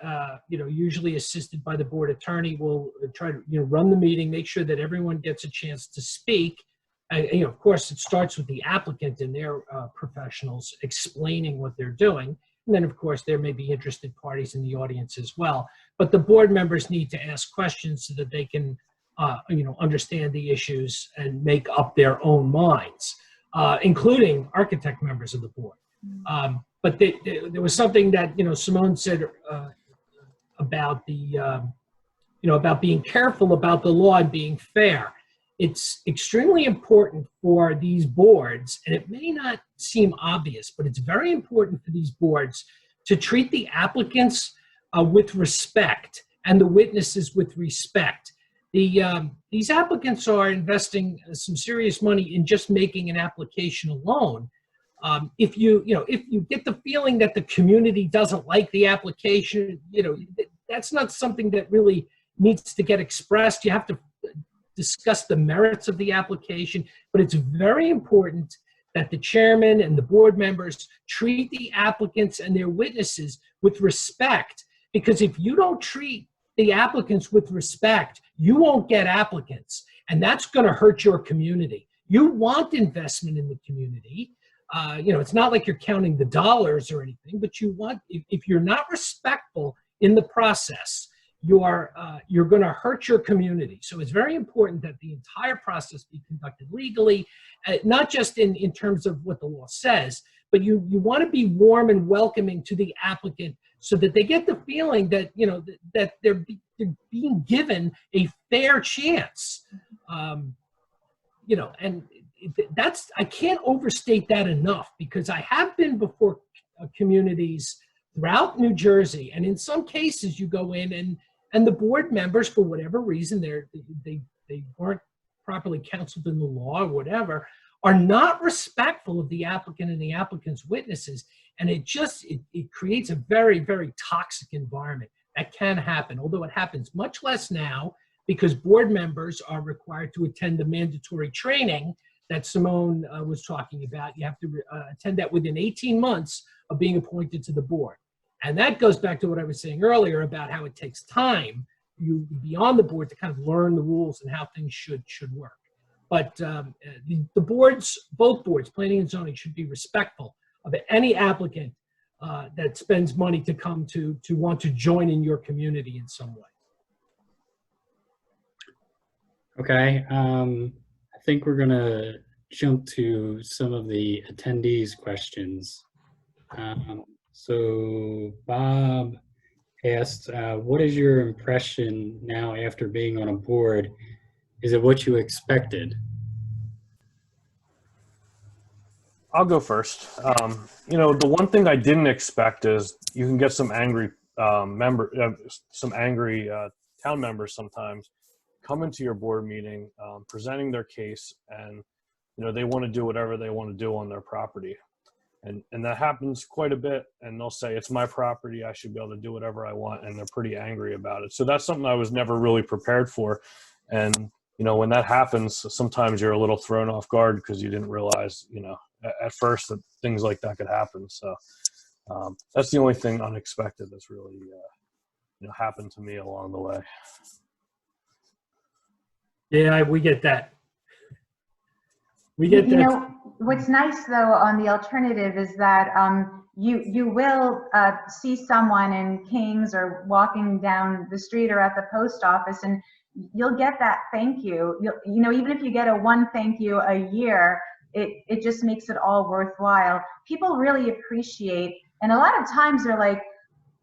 you know, usually assisted by the board attorney, will try to, you know, run the meeting, make sure that everyone gets a chance to speak. You know, of course, it starts with the applicant and their professionals explaining what they're doing. And then, of course, there may be interested parties in the audience as well. But the board members need to ask questions so that they can, you know, understand the issues and make up their own minds, including architect members of the board. But there was something that, you know, Simone said about the, you know, about being careful about the law and being fair. It's extremely important for these boards, and it may not seem obvious, but it's very important for these boards to treat the applicants with respect and the witnesses with respect. These applicants are investing some serious money in just making an application alone. If you get the feeling that the community doesn't like the application, you know, that's not something that really needs to get expressed. You have to discuss the merits of the application, but it's very important that the chairman and the board members treat the applicants and their witnesses with respect, because if you don't treat the applicants with respect, you won't get applicants, and that's going to hurt your community. You want investment in the community. You know, it's not like you're counting the dollars or anything, but you want, if you're not respectful in the process, you're going to hurt your community. So it's very important that the entire process be conducted legally, not just in terms of what the law says, but you want to be warm and welcoming to the applicant so that they get the feeling that, you know, that they're being given a fair chance. You know, and that's, I can't overstate that enough, because I have been before communities throughout New Jersey, and in some cases you go in and the board members, for whatever reason, they weren't properly counseled in the law or whatever, are not respectful of the applicant and the applicant's witnesses, and it creates a very, very toxic environment. That can happen, although it happens much less now, because board members are required to attend the mandatory training that Simone was talking about. You have to attend that within 18 months of being appointed to the board. And that goes back to what I was saying earlier about how it takes time for you to be on the board to kind of learn the rules and how things should work. But the boards, both boards, planning and zoning, should be respectful of any applicant that spends money to come to want to join in your community in some way. Okay, I think we're gonna jump to some of the attendees' questions. So Bob asked, what is your impression now after being on a board? Is it what you expected? I'll go first. You know, the one thing I didn't expect is you can get some angry town members sometimes come into your board meeting, presenting their case, and you know, they want to do whatever they want to do on their property. And that happens quite a bit, and they'll say, it's my property, I should be able to do whatever I want, and they're pretty angry about it. So that's something I was never really prepared for. And, you know, when that happens, sometimes you're a little thrown off guard because you didn't realize, you know, at first that things like that could happen. So that's the only thing unexpected that's really, you know, happened to me along the way. Yeah, we get that. We get that. You know, what's nice though on the alternative is that you will see someone in Kings or walking down the street or at the post office, and you'll get that thank you. You know, even if you get a one thank you a year, it just makes it all worthwhile. People really appreciate, and a lot of times they're like,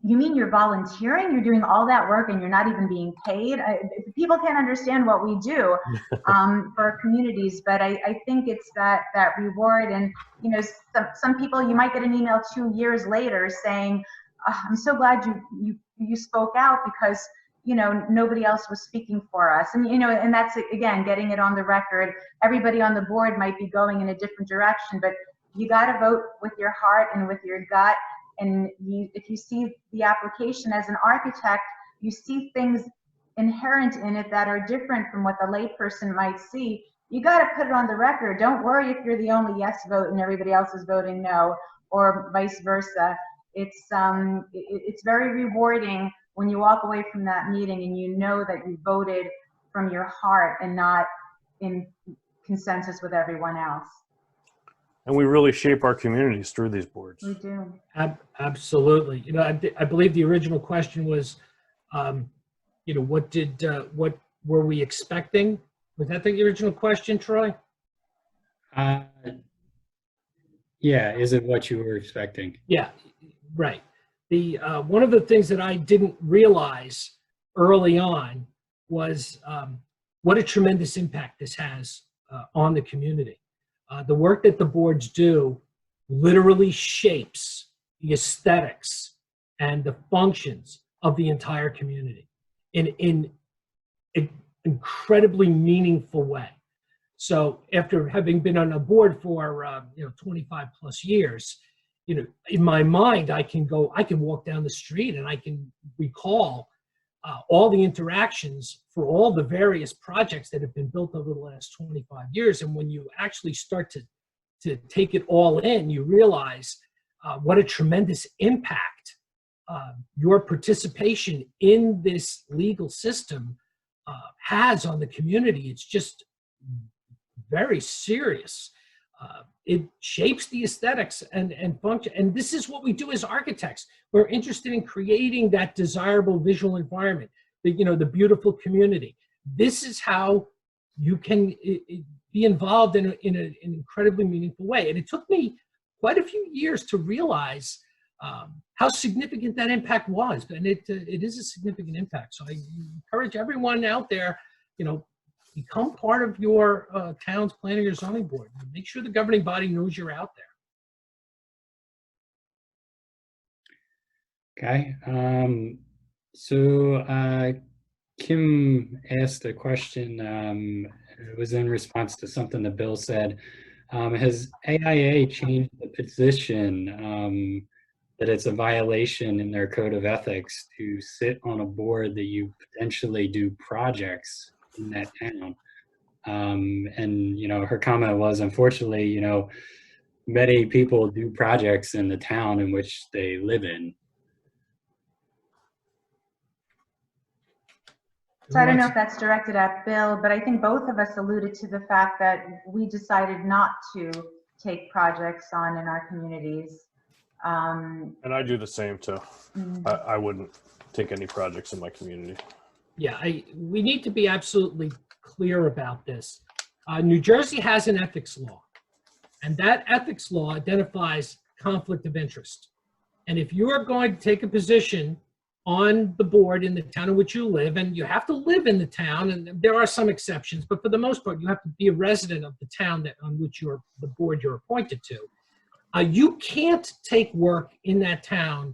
you mean you're volunteering? You're doing all that work and you're not even being paid? People can't understand what we do for our communities, but I think it's that reward. And you know, some people, you might get an email 2 years later saying, I'm so glad you spoke out, because you know, nobody else was speaking for us. And you know, and that's, again, getting it on the record. Everybody on the board might be going in a different direction, but you got to vote with your heart and with your gut. And if you see the application as an architect, you see things inherent in it that are different from what the layperson might see. You got to put it on the record. Don't worry if you're the only yes vote and everybody else is voting no, or vice versa. It's very rewarding when you walk away from that meeting and you know that you voted from your heart and not in consensus with everyone else. And we really shape our communities through these boards. We do. Absolutely. You know, I believe the original question was, you know, what were we expecting? Was that the original question, Troy? Yeah, is it what you were expecting? Yeah, right. The one of the things that I didn't realize early on was what a tremendous impact this has on the community. The work that the boards do literally shapes the aesthetics and the functions of the entire community in an incredibly meaningful way. So after having been on a board for 25 plus years, you know, in my mind, I can walk down the street and I can recall all the interactions for all the various projects that have been built over the last 25 years. And when you actually start to take it all in, you realize what a tremendous impact your participation in this legal system has on the community. It's just very serious. It shapes the aesthetics and function. And this is what we do as architects. We're interested in creating that desirable visual environment, the beautiful community. This is how you can be involved in an incredibly meaningful way. And it took me quite a few years to realize how significant that impact was. And it is a significant impact. So I encourage everyone out there, become part of your town's planning or zoning board. Make sure the governing body knows you're out there. Okay. So Kim asked a question. It was in response to something that Bill said. Has AIA changed the position that it's a violation in their code of ethics to sit on a board that you potentially do projects in that town? And her comment was, unfortunately, many people do projects in the town in which they live in. So I don't know if that's directed at Bill, but I think both of us alluded to the fact that we decided not to take projects on in our communities. And I do the same too. I wouldn't take any projects in my community. Yeah, we need to be absolutely clear about this. New Jersey has an ethics law, and that ethics law identifies conflict of interest. And if you are going to take a position on the board in the town in which you live, and you have to live in the town, and there are some exceptions, but for the most part, you have to be a resident of the town on which the board you're appointed to. You can't take work in that town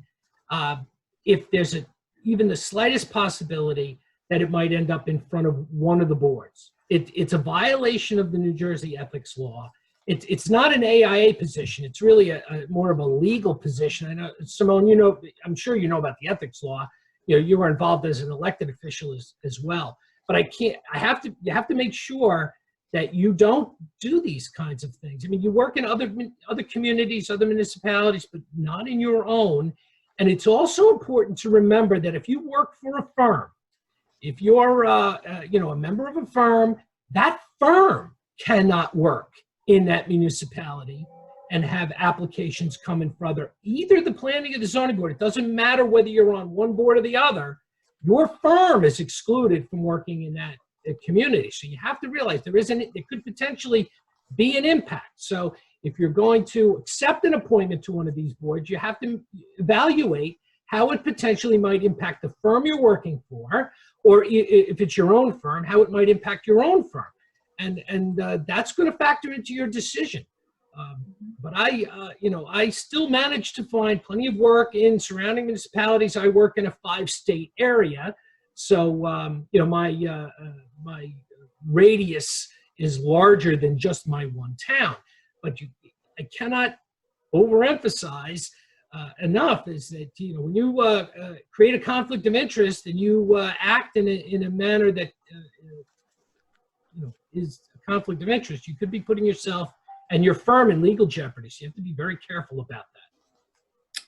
if there's even the slightest possibility that it might end up in front of one of the boards. It's a violation of the New Jersey ethics law. It's not an AIA position. It's really more of a legal position. I know, Simone, I'm sure you know about the ethics law. You were involved as an elected official as well. But you have to make sure that you don't do these kinds of things. I mean, you work in other communities, other municipalities, but not in your own. And it's also important to remember that if you work for a firm, if you're a member of a firm, that firm cannot work in that municipality and have applications come in for either the planning or the zoning board. It doesn't matter whether you're on one board or the other. Your firm is excluded from working in that community. So you have to realize there could potentially be an impact. So if you're going to accept an appointment to one of these boards, you have to evaluate how it potentially might impact the firm you're working for, or if it's your own firm, how it might impact your own firm. And that's going to factor into your decision. But I still manage to find plenty of work in surrounding municipalities. I work in a 5-state area, so my radius is larger than just my one town. But I cannot overemphasize enough is that when you create a conflict of interest and you act in a manner that is a conflict of interest, you could be putting yourself and your firm in legal jeopardy. So you have to be very careful about that.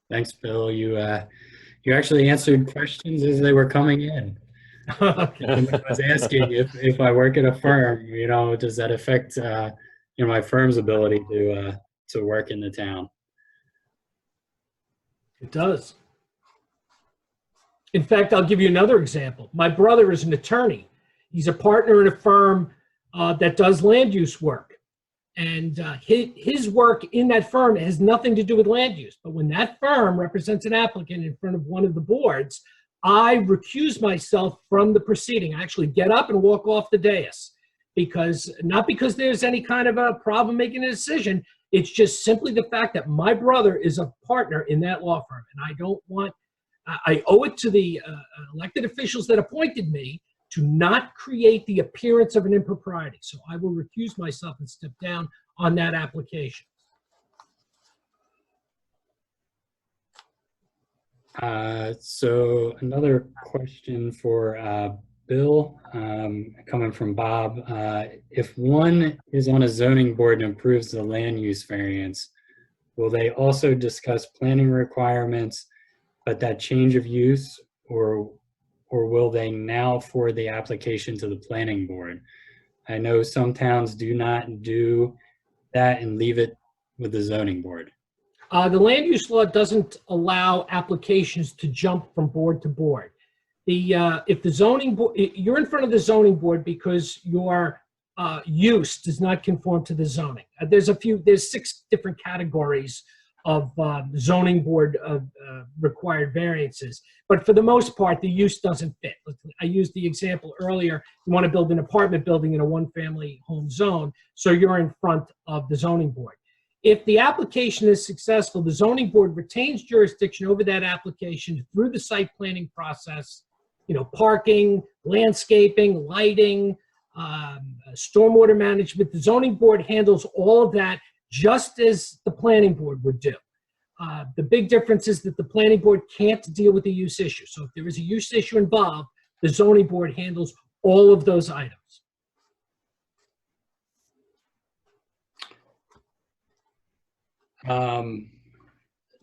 Thanks, Bill. You actually answered questions as they were coming in. Okay. I was asking if I work at a firm, does that affect my firm's ability to work in the town? It does. In fact, I'll give you another example. My brother is an attorney. He's a partner in a firm that does land use work. And his work in that firm has nothing to do with land use. But when that firm represents an applicant in front of one of the boards, I recuse myself from the proceeding. I actually get up and walk off the dais, not because there's any kind of a problem making a decision. It's just simply the fact that my brother is a partner in that law firm. And I owe it to the elected officials that appointed me to not create the appearance of an impropriety. So I will recuse myself and step down on that application. So another question for Bill, coming from Bob. If one is on a zoning board and approves the land use variance, will they also discuss planning requirements, but that change of use, or will they now forward the application to the planning board? I know some towns do not do that and leave it with the zoning board. The land use law doesn't allow applications to jump from board to board. If the zoning board, you're in front of the zoning board because your use does not conform to the zoning. There's 6 different categories of zoning board required variances. But for the most part, the use doesn't fit. I used the example earlier. You want to build an apartment building in a one-family home zone, so you're in front of the zoning board. If the application is successful, the zoning board retains jurisdiction over that application through the site planning process, parking, landscaping, lighting, stormwater management. The zoning board handles all of that just as the planning board would do. The big difference is that the planning board can't deal with the use issue. So if there is a use issue involved, the zoning board handles all of those items.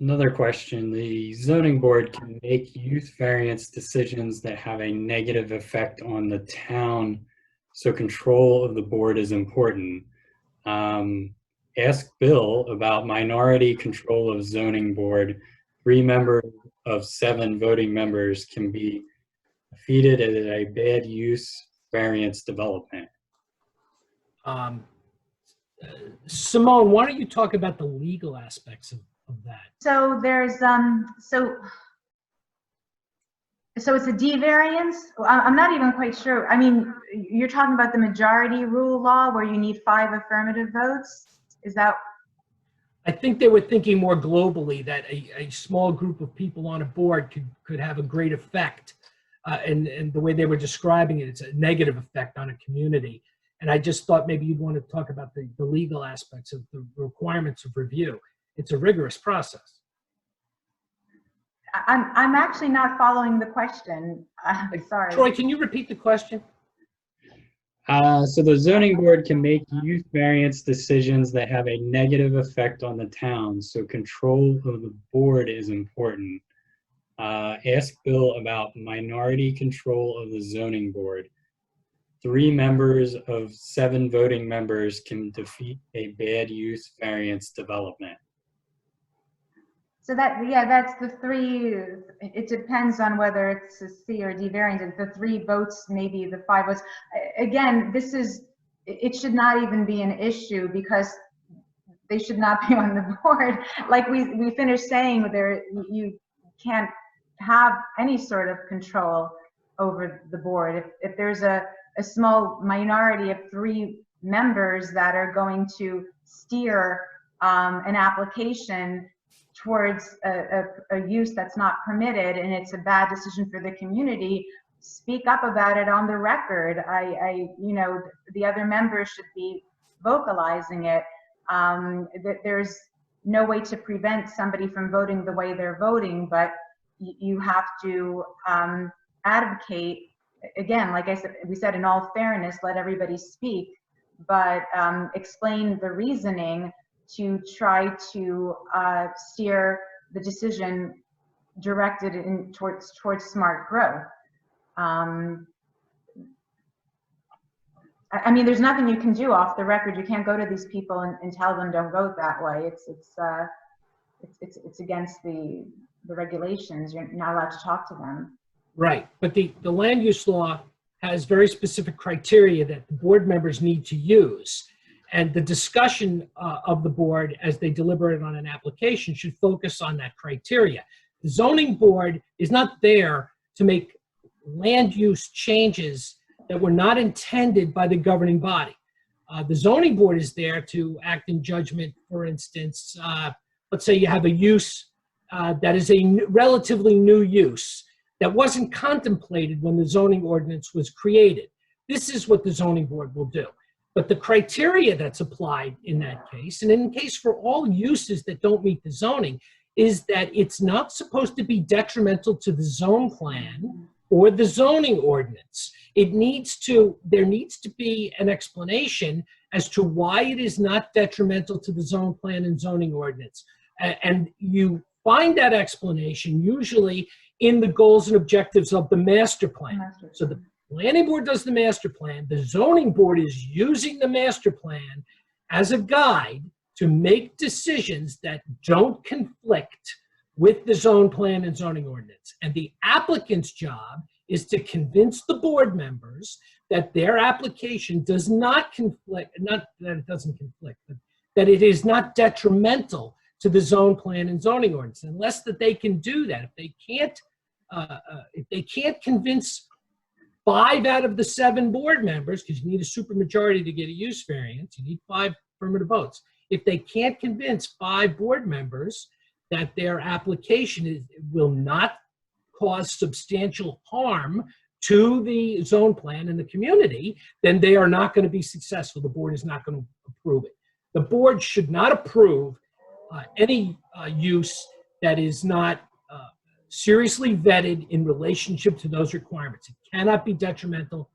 Another question, the zoning board can make use variance decisions that have a negative effect on the town, so control of the board is important. Ask Bill about minority control of zoning board. 3 members of 7 voting members can be defeated at a bad use variance development. Simone, why don't you talk about the legal aspects of that? So there's so it's a D variance. I'm not even quite sure. I mean, you're talking about the majority rule law where you need 5 affirmative votes. Is that? I think they were thinking more globally that a small group of people on a board could have a great effect, and the way they were describing it, it's a negative effect on a community. And I just thought maybe you'd want to talk about the legal aspects of the requirements of review. It's a rigorous process. I'm actually not following the question. Sorry. Troy, can you repeat the question? So the zoning board can make use variance decisions that have a negative effect on the town, so control of the board is important. Ask Bill about minority control of the zoning board. 3 members of 7 voting members can defeat a bad use variance development. So that's the 3. It depends on whether it's a C or D variance. The 3 votes, maybe the 5 votes. Again, this is it should not even be an issue because they should not be on the board. Like we finished saying, there you can't have any sort of control over the board. If there's a small minority of 3 members that are going to steer an application towards a use that's not permitted and it's a bad decision for the community, speak up about it on the record. You know, the other members should be vocalizing it. That there's no way to prevent somebody from voting the way they're voting, but you have to advocate, again, like I said, we said, in all fairness, let everybody speak, but explain the reasoning to try to steer the decision directed towards smart growth. I mean, there's nothing you can do off the record. You can't go to these people and tell them don't vote that way. It's against the regulations. You're not allowed to talk to them. Right, but the land use law has very specific criteria that the board members need to use. And the discussion of the board as they deliberate on an application should focus on that criteria. The zoning board is not there to make land use changes that were not intended by the governing body. The zoning board is there to act in judgment. For instance, let's say you have a use that is a relatively new use that wasn't contemplated when the zoning ordinance was created. This is what the zoning board will do. But the criteria that's applied in that case, and in case for all uses that don't meet the zoning, is that it's not supposed to be detrimental to the zone plan or the zoning ordinance. There needs to be an explanation as to why it is not detrimental to the zone plan and zoning ordinance. And you find that explanation usually in the goals and objectives of the master plan. So the planning board does the master plan. The zoning board is using the master plan as a guide to make decisions that don't conflict with the zone plan and zoning ordinance. And the applicant's job is to convince the board members that their application does not conflict, not that it doesn't conflict, but that it is not detrimental to the zone plan and zoning ordinance. Unless that they can do that, if they can't convince 5 out of the 7 board members, because you need a supermajority to get a use variance, you need 5 affirmative votes. If they can't convince 5 board members that their application will not cause substantial harm to the zone plan and the community, then they are not going to be successful. The board is not going to approve it. The board should not approve any use that is not seriously vetted in relationship to those requirements. It cannot be detrimental,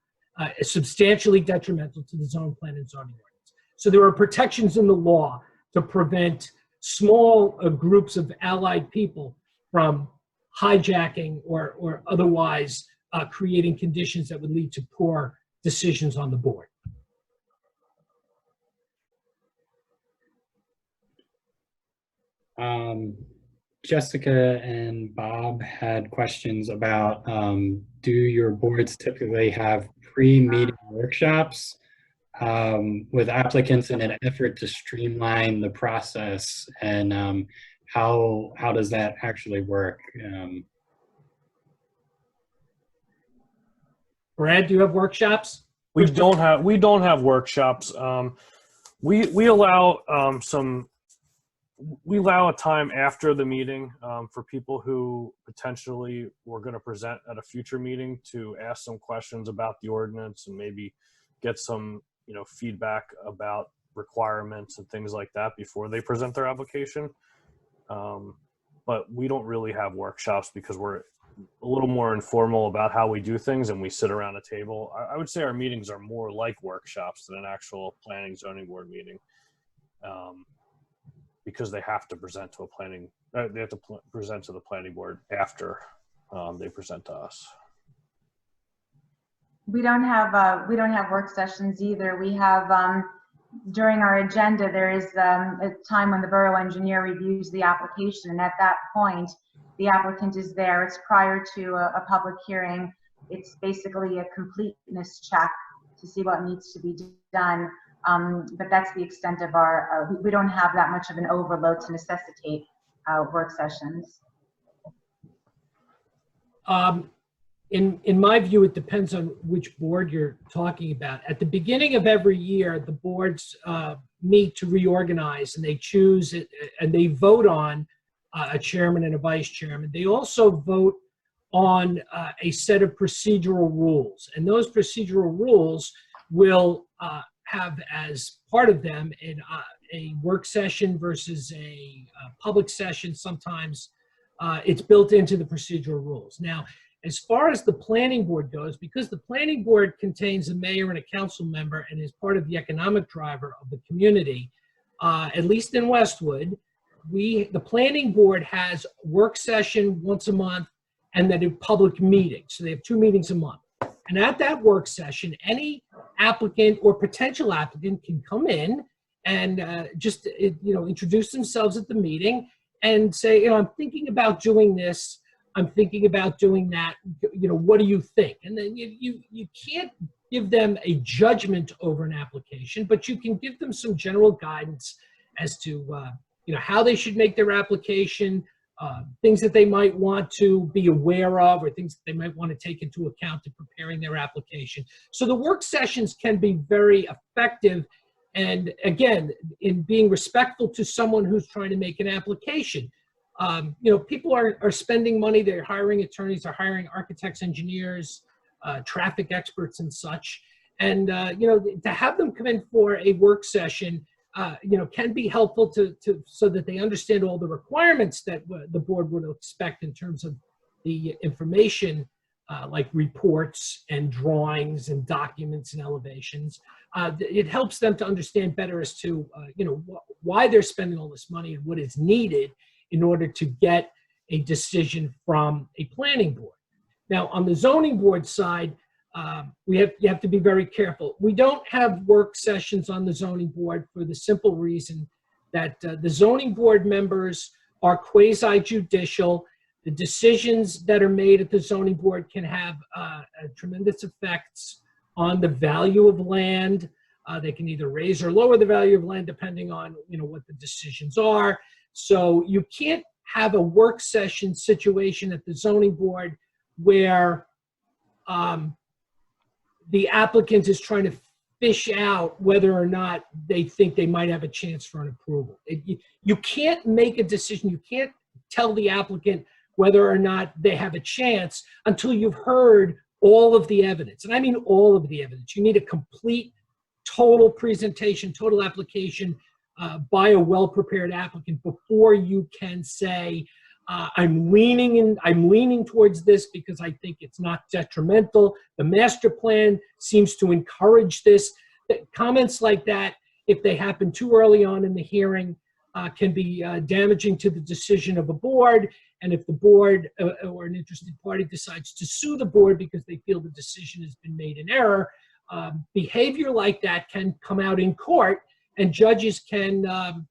substantially detrimental to the zone plan and zoning ordinance. So there are protections in the law to prevent small groups of allied people from hijacking or otherwise creating conditions that would lead to poor decisions on the board. Jessica and Bob had questions about, do your boards typically have pre-meeting workshops with applicants in an effort to streamline the process, and how does that actually work? Brad, do you have workshops? We don't have workshops. We allow we allow a time after the meeting for people who potentially were going to present at a future meeting to ask some questions about the ordinance and maybe get some, feedback about requirements and things like that before they present their application. But we don't really have workshops because we're a little more informal about how we do things, and we sit around a table. I would say our meetings are more like workshops than an actual planning zoning board meeting. Because they have to present to present to the planning board after they present to us. We don't have work sessions either. We have during our agenda there is a time when the borough engineer reviews the application, and at that point the applicant is there. It's prior to a public hearing. It's basically a completeness check to see what needs to be done. But that's the extent of our, we don't have that much of an overload to necessitate work sessions. In my view, it depends on which board you're talking about. At the beginning of every year, the boards meet to reorganize, and they choose it, and they vote on a chairman and a vice chairman. They also vote on a set of procedural rules, and those procedural rules will have as part of them a work session versus a public session. Sometimes it's built into the procedural rules. Now, as far as the planning board goes, because the planning board contains a mayor and a council member and is part of the economic driver of the community, at least in Westwood, the planning board has work session once a month and then a public meeting. So they have 2 meetings a month. And at that work session, any applicant or potential applicant can come in and just introduce themselves at the meeting and say, I'm thinking about doing this. I'm thinking about doing that. What do you think? And then you can't give them a judgment over an application, but you can give them some general guidance as to how they should make their application, things that they might want to be aware of, or things that they might want to take into account in preparing their application. So the work sessions can be very effective. And again, in being respectful to someone who's trying to make an application. People are spending money. They're hiring attorneys, they're hiring architects, engineers, traffic experts and such. And, to have them come in for a work session, can be helpful so that they understand all the requirements that the board would expect in terms of the information, like reports and drawings and documents and elevations. It helps them to understand better as to, why they're spending all this money and what is needed in order to get a decision from a planning board. Now, on the zoning board side, you have to be very careful. We don't have work sessions on the zoning board for the simple reason that the zoning board members are quasi-judicial. The decisions that are made at the zoning board can have tremendous effects on the value of land. They can either raise or lower the value of land depending on what the decisions are. So you can't have a work session situation at the zoning board where the applicant is trying to fish out whether or not they think they might have a chance for an approval. You can't make a decision. You can't tell the applicant whether or not they have a chance until you've heard all of the evidence. And I mean all of the evidence. You need a complete, total presentation, total application by a well-prepared applicant before you can say, I'm leaning towards this because I think it's not detrimental. The master plan seems to encourage this. Comments like that, if they happen too early on in the hearing, can be damaging to the decision of a board. And if the board or an interested party decides to sue the board because they feel the decision has been made in error, behavior like that can come out in court, and judges can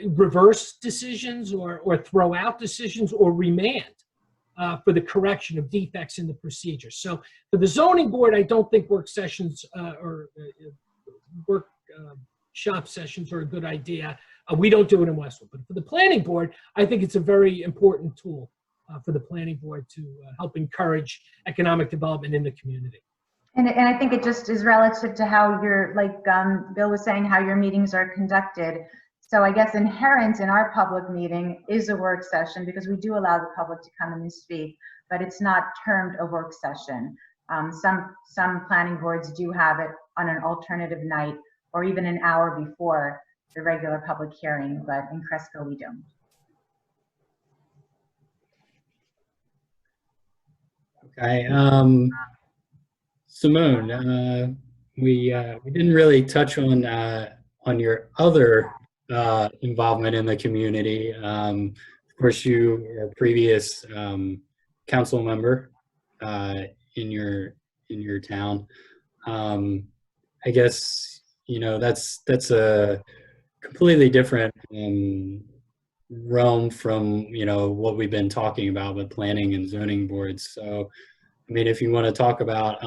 reverse decisions or throw out decisions or remand for the correction of defects in the procedure. So for the zoning board, I don't think work sessions or workshop sessions are a good idea. We don't do it in Westwood. But for the planning board, I think it's a very important tool for the planning board to help encourage economic development in the community. And I think it just is relative to how your, like Bill was saying, how your meetings are conducted. So I guess inherent in our public meeting is a work session because we do allow the public to come in and speak, but it's not termed a work session. Some planning boards do have it on an alternative night or even an hour before the regular public hearing, but in Cresskill we don't. Okay. Simone, we didn't really touch on your other involvement in the community. Of course, you are a previous council member in your town. I guess that's a completely different realm from what we've been talking about with planning and zoning boards. So, I mean, if you want to talk about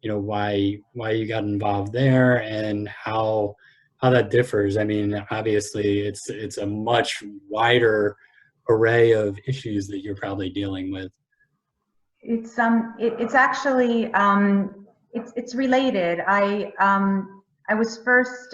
you know, why you got involved there and how that differs. I mean, obviously it's a much wider array of issues that you're probably dealing with. It's actually it's related. I was first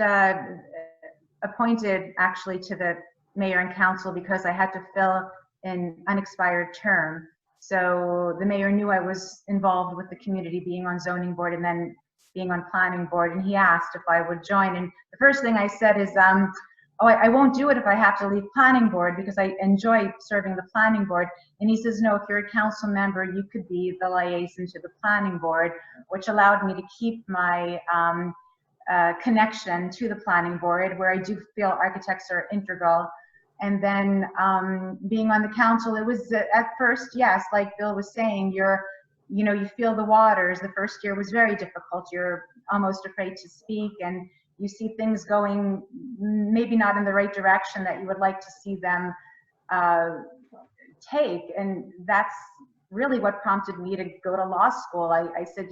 appointed actually to the mayor and council because I had to fill an unexpired term. So the mayor knew I was involved with the community, being on zoning board and then being on planning board, and he asked if I would join. And the first thing I said is, oh, I won't do it if I have to leave planning board because I enjoy serving the planning board. And he says, no, if you're a council member, you could be the liaison to the planning board, which allowed me to keep my connection to the planning board, where I do feel architects are integral. And then being on the council, it was at first, yes, like Bill was saying, you feel the waters. The first year was very difficult. You're almost afraid to speak, and you see things going maybe not in the right direction that you would like to see them take. And that's really what prompted me to go to law school. I said,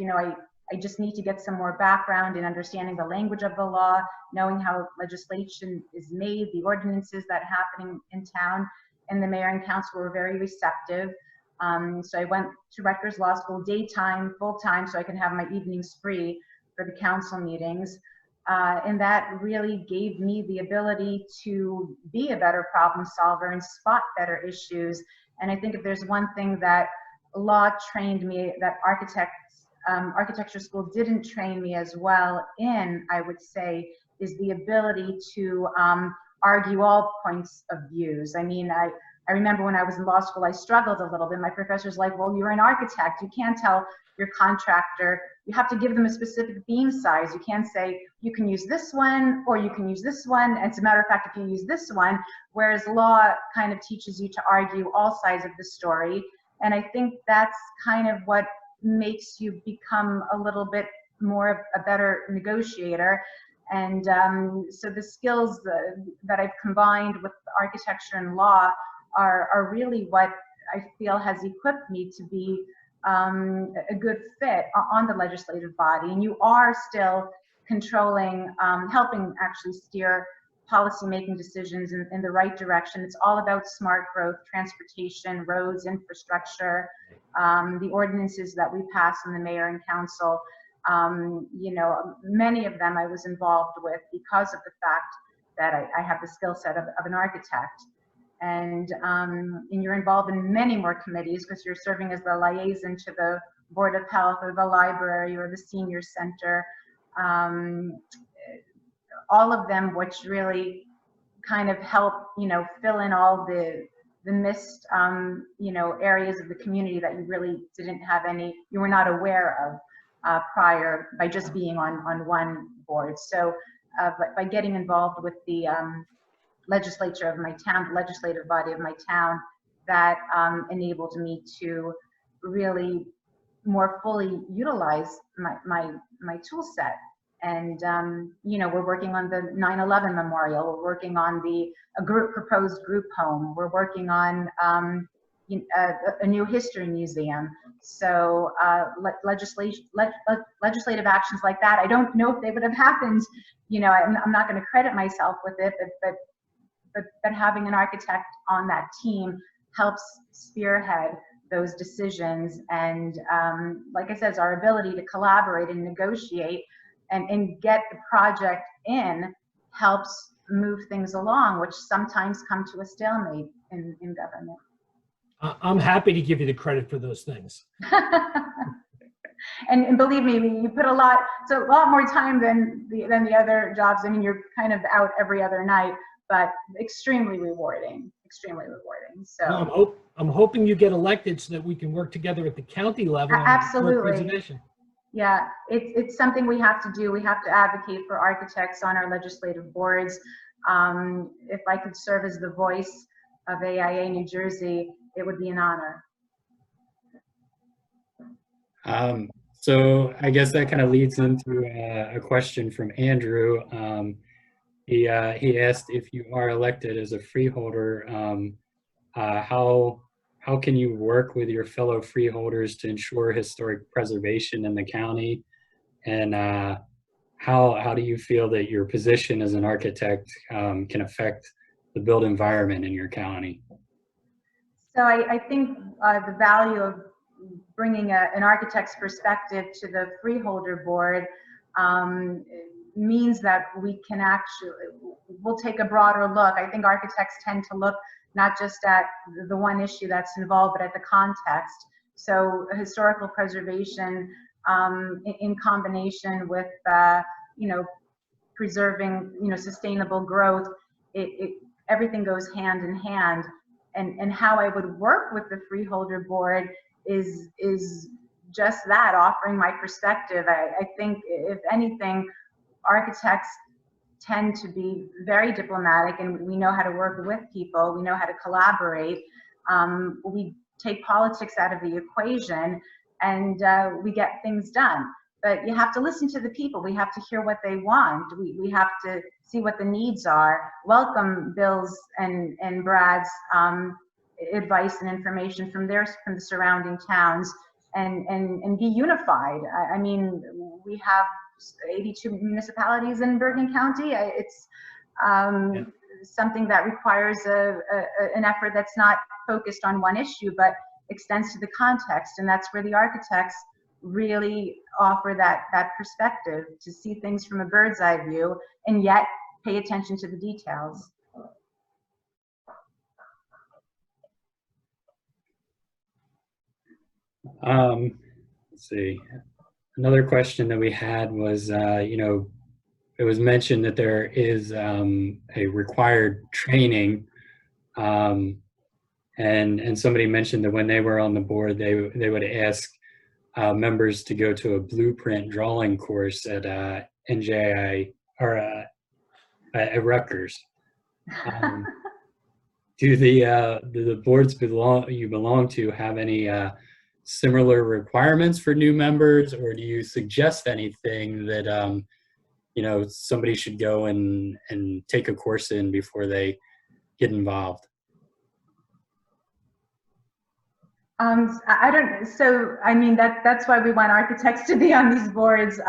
I just need to get some more background in understanding the language of the law, knowing how legislation is made, the ordinances that are happening in town. And the mayor and council were very receptive. So I went to Rutgers Law School daytime, full-time, so I could have my evenings free for the council meetings. And that really gave me the ability to be a better problem solver and spot better issues. And I think if there's one thing that law trained me, that architecture school didn't train me as well in, I would say, is the ability to argue all points of views. I mean, I remember when I was in law school, I struggled a little bit. My professor's like, well, you're an architect. You can't tell your contractor, you have to give them a specific beam size. You can't say, you can use this one, or you can use this one. As a matter of fact, if you use this one, whereas law kind of teaches you to argue all sides of the story. And I think that's kind of what makes you become a little bit more of a better negotiator. And so the skills that I've combined with architecture and law are really what I feel has equipped me to be a good fit on the legislative body. And you are still controlling, helping actually steer policy-making decisions in the right direction. It's all about smart growth, transportation, roads, infrastructure, the ordinances that we pass in the mayor and council. Many of them I was involved with because of the fact that I have the skill set of an architect. And you're involved in many more committees because you're serving as the liaison to the Board of Health or the library or the senior center. All of them, which really kind of help, fill in all the missed, areas of the community that you really didn't have you were not aware of prior by just being on one board. So by getting involved with the legislature of my town, the legislative body of my town, that enabled me to really more fully utilize my tool set. And we're working on the 9/11 memorial. We're working on a proposed group home. We're working on a new history museum. So legislative actions like that, I don't know if they would have happened. I'm not going to credit myself with it, but having an architect on that team helps spearhead those decisions. And like I said, our ability to collaborate and negotiate and get the project in helps move things along, which sometimes come to a stalemate in government. I'm happy to give you the credit for those things. And believe me, you put a lot more time than the other jobs. I mean, you're kind of out every other night, but extremely rewarding. So I'm hoping you get elected so that we can work together at the county level. Absolutely. Yeah, it's something we have to do. We have to advocate for architects on our legislative boards. If I could serve as the voice of AIA New Jersey, it would be an honor. So I guess that kind of leads into a question from Andrew. He asked, if you are elected as a freeholder, how can you work with your fellow freeholders to ensure historic preservation in the county? And how do you feel that your position as an architect can affect the built environment in your county? So I think the value of bringing an architect's perspective to the Freeholder board means that we can we'll take a broader look. I think architects tend to look not just at the one issue that's involved, but at the context. So historical preservation in combination with, preserving, sustainable growth, everything goes hand in hand. And how I would work with the Freeholder board is just that, offering my perspective. I think, if anything, architects tend to be very diplomatic, and we know how to work with people. We know how to collaborate. We take politics out of the equation, and we get things done. But you have to listen to the people. We have to hear what they want. We have to see what the needs are. Welcome Bill's and Brad's advice and information from the surrounding towns, and be unified. I mean, we have 82 municipalities in Bergen County. It's something that requires an effort that's not focused on one issue, but extends to the context. And that's where the architects really offer that perspective, to see things from a bird's eye view and yet pay attention to the details. Let's see. Another question that we had was, it was mentioned that there is a required training, and somebody mentioned that when they were on the board, they would ask members to go to a blueprint drawing course at NJI or at Rutgers. Do the boards you belong to have any similar requirements for new members, or do you suggest anything that somebody should go and take a course in before they get involved? I don't. So I mean, that's why we want architects to be on these boards.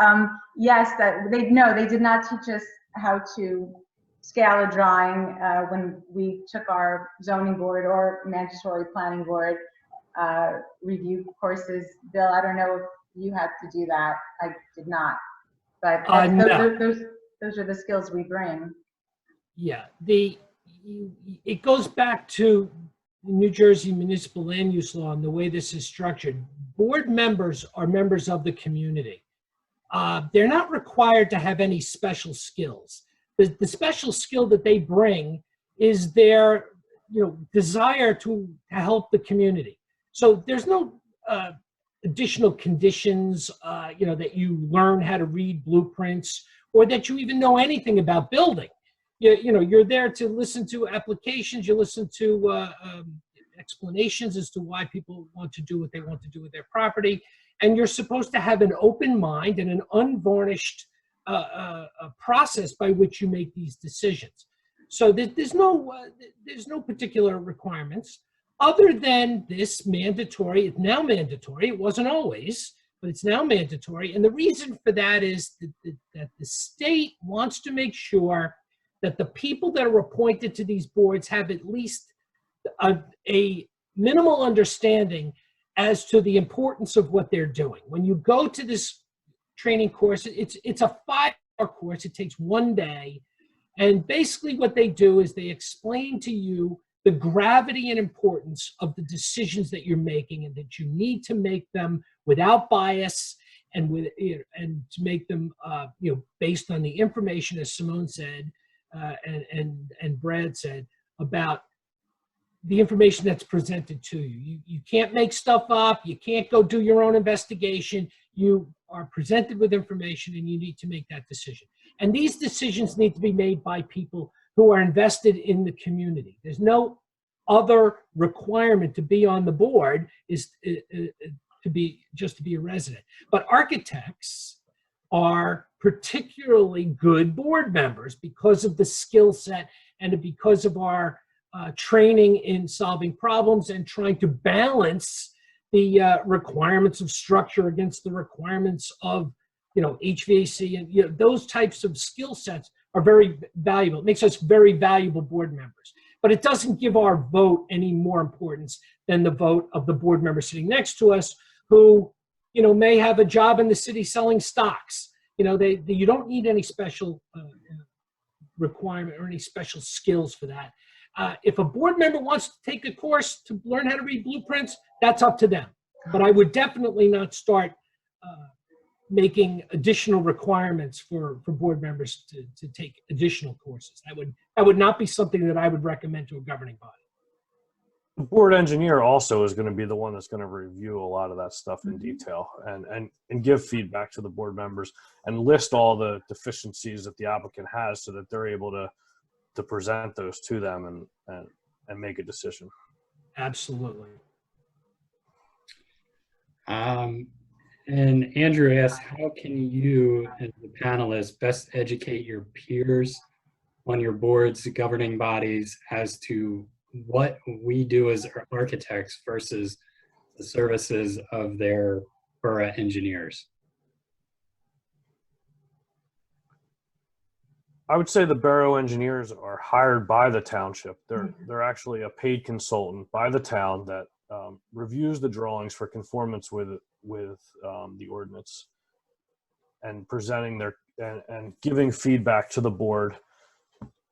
Yes, that they did not teach us how to scale a drawing when we took our zoning board or mandatory planning board review courses. Bill, I don't know if you had to do that. I did not, but no. those are the skills we bring. Yeah, it goes back to New Jersey municipal land use law and the way this is structured. Board members are members of the community. They're not required to have any special skills. The special skill that they bring is their desire to help the community. So there's no additional conditions that you learn how to read blueprints, or that you even know anything about building. You're there to listen to applications, you listen to explanations as to why people want to do what they want to do with their property, and you're supposed to have an open mind and an unvarnished process by which you make these decisions. So there's no particular requirements other than this mandatory. It's now mandatory. It wasn't always, but it's now mandatory. And the reason for that is that the state wants to make sure that the people that are appointed to these boards have at least a minimal understanding as to the importance of what they're doing. When you go to this training course, it's a 5-hour course. It takes 1 day. And basically what they do is they explain to you the gravity and importance of the decisions that you're making, and that you need to make them without bias, and to make them based on the information, as Simone said, and Brad said, about the information that's presented to you. You can't make stuff up. You can't go do your own investigation. You are presented with information, and you need to make that decision. And these decisions need to be made by people who are invested in the community. There's no other requirement to be on the board is to be a resident. But architects are particularly good board members because of the skill set and because of our training in solving problems and trying to balance the requirements of structure against the requirements of HVAC, and those types of skill sets are very valuable. It makes us very valuable board members. But it doesn't give our vote any more importance than the vote of the board member sitting next to us, who may have a job in the city selling stocks. You don't need any special requirement or any special skills for that. If a board member wants to take a course to learn how to read blueprints, that's up to them. But I would definitely not start making additional requirements for board members to take additional courses. That would not be something that I would recommend to a governing body. The board engineer also is going to be the one that's going to review a lot of that stuff in detail and give feedback to the board members and list all the deficiencies that the applicant has so that they're able to present those to them and make a decision. Absolutely. And Andrew asked, how can you as the panelists best educate your peers on your boards, governing bodies, as to what we do as architects versus the services of their borough engineers? I would say the borough engineers are hired by the township. They're actually a paid consultant by the town that reviews the drawings for conformance with the ordinance, and presenting and giving feedback to the board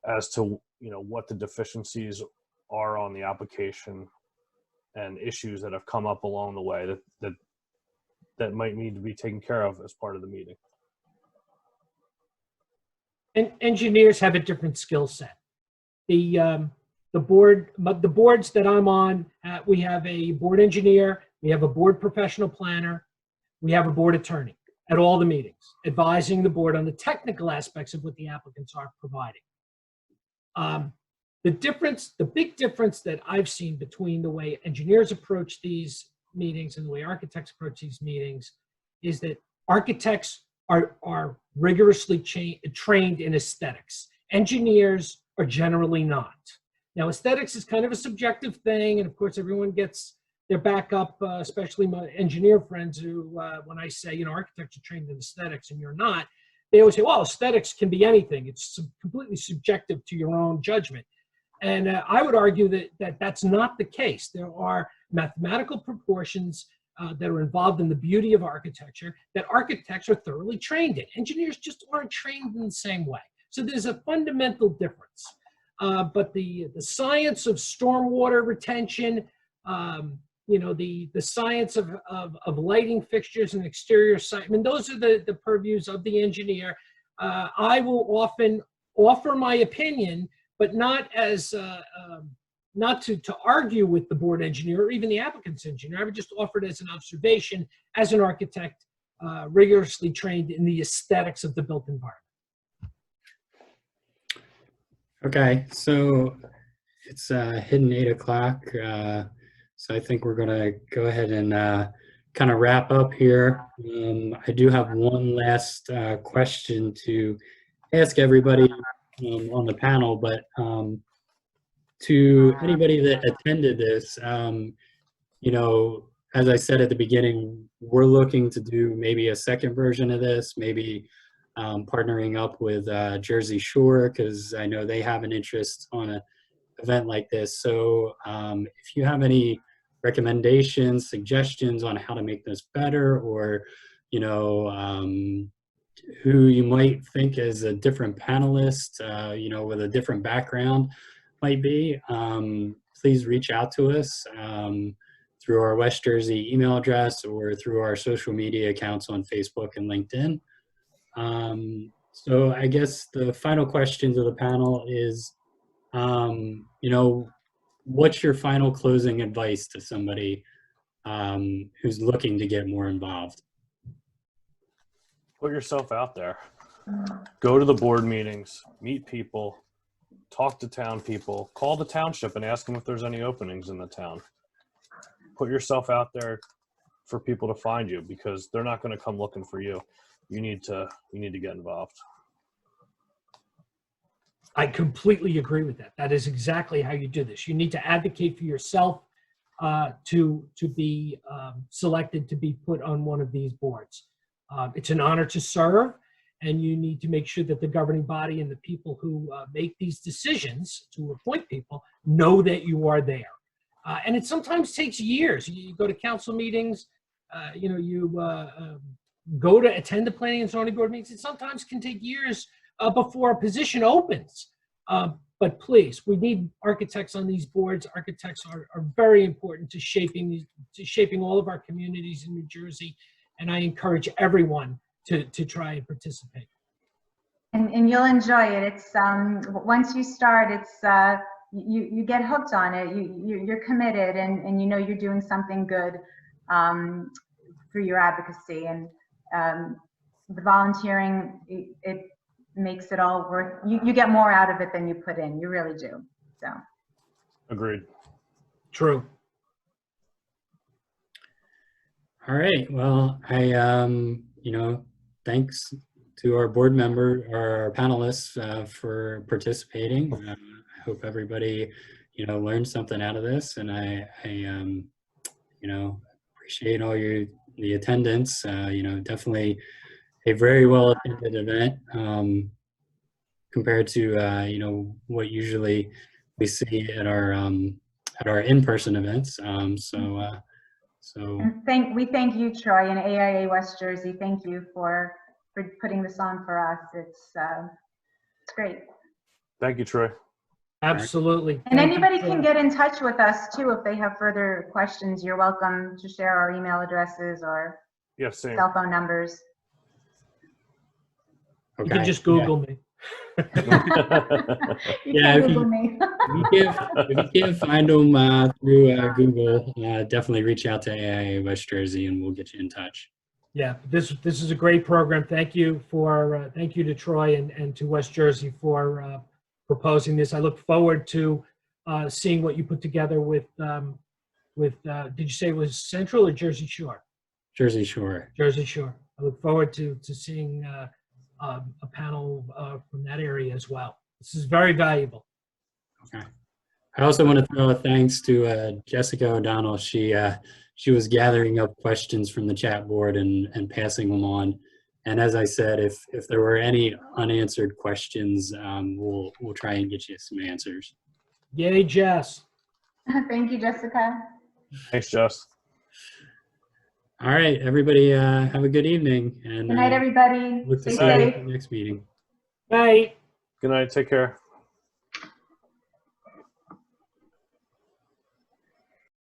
as to what the deficiencies are on the application and issues that have come up along the way that might need to be taken care of as part of the meeting. And engineers have a different skill set. The boards that I'm on, we have a board engineer, we have a board professional planner, we have a board attorney at all the meetings, advising the board on the technical aspects of what the applicants are providing. The big difference that I've seen between the way engineers approach these meetings and the way architects approach these meetings is that architects are rigorously trained in aesthetics. Engineers are generally not. Now, aesthetics is kind of a subjective thing, and of course, everyone gets their back up, especially my engineer friends who, when I say, architects are trained in aesthetics and you're not, they always say, well, aesthetics can be anything. It's completely subjective to your own judgment. And I would argue that that's not the case. There are mathematical proportions that are involved in the beauty of architecture that architects are thoroughly trained in. Engineers just aren't trained in the same way. So there's a fundamental difference. But the science of stormwater retention, the science of lighting fixtures and exterior site, those are the purviews of the engineer. I will often offer my opinion, but not as not to argue with the board engineer or even the applicant's engineer. I would just offer it as an observation as an architect rigorously trained in the aesthetics of the built environment. Okay, so it's hitting 8 o'clock. So I think we're gonna go ahead and kind of wrap up here. I do have one last question to ask everybody on the panel, but to anybody that attended this, as I said at the beginning, we're looking to do maybe a second version of this, maybe partnering up with Jersey Shore, because I know they have an interest on an event like this. So if you have any recommendations, suggestions on how to make this better, or who you might think is a different panelist, with a different background might be, please reach out to us through our West Jersey email address or through our social media accounts on Facebook and LinkedIn. So I guess the final question to the panel is, what's your final closing advice to somebody who's looking to get more involved? Put yourself out there. Go to the board meetings, meet people, talk to town people, call the township and ask them if there's any openings in the town. Put yourself out there for people to find you, because they're not going to come looking for you. You need to get involved. I completely agree with that. That is exactly how you do this. You need to advocate for yourself to be selected to be put on one of these boards. It's an honor to serve, and you need to make sure that the governing body and the people who make these decisions to appoint people know that you are there. And it sometimes takes years. You go to council meetings, you go to attend the planning and zoning board meetings. It sometimes can take years before a position opens. But please, we need architects on these boards. Architects are very important to shaping all of our communities in New Jersey. And I encourage everyone to try and participate. And you'll enjoy it. It's once you start, it's you get hooked on it. You're committed, and you know you're doing something good through your advocacy, and the volunteering. It makes it all worth. You get more out of it than you put in. You really do. So. Agreed. True. All right. Well, thanks to our board member, our panelists for participating. I hope everybody, learned something out of this, and I appreciate all the attendance. Definitely a very well attended event compared to what usually we see at our in-person events. We thank you, Troy, and AIA West Jersey. Thank you for putting this on for us. It's great. Thank you, Troy. Absolutely. And anybody can get in touch with us too if they have further questions. You're welcome to share our email addresses or cell phone numbers. Okay. You can just Google me. Google me. If you can't find them through Google, definitely reach out to AIA West Jersey and we'll get you in touch. Yeah, this is a great program. Thank you to Troy and to West Jersey for proposing this. I look forward to seeing what you put together with did you say it was Central or Jersey Shore? Jersey Shore. Jersey Shore. I look forward to seeing a panel from that area as well. This is very valuable. Okay. I also want to throw a thanks to Jessica O'Donnell. She was gathering up questions from the chat board and passing them on. And as I said, if there were any unanswered questions, we'll try and get you some answers. Yay, Jess. Thank you, Jessica. Thanks, Jess. All right, everybody, have a good evening. And good night, everybody. Look to Stay see you safe. at the next meeting. Bye. Good night. Take care.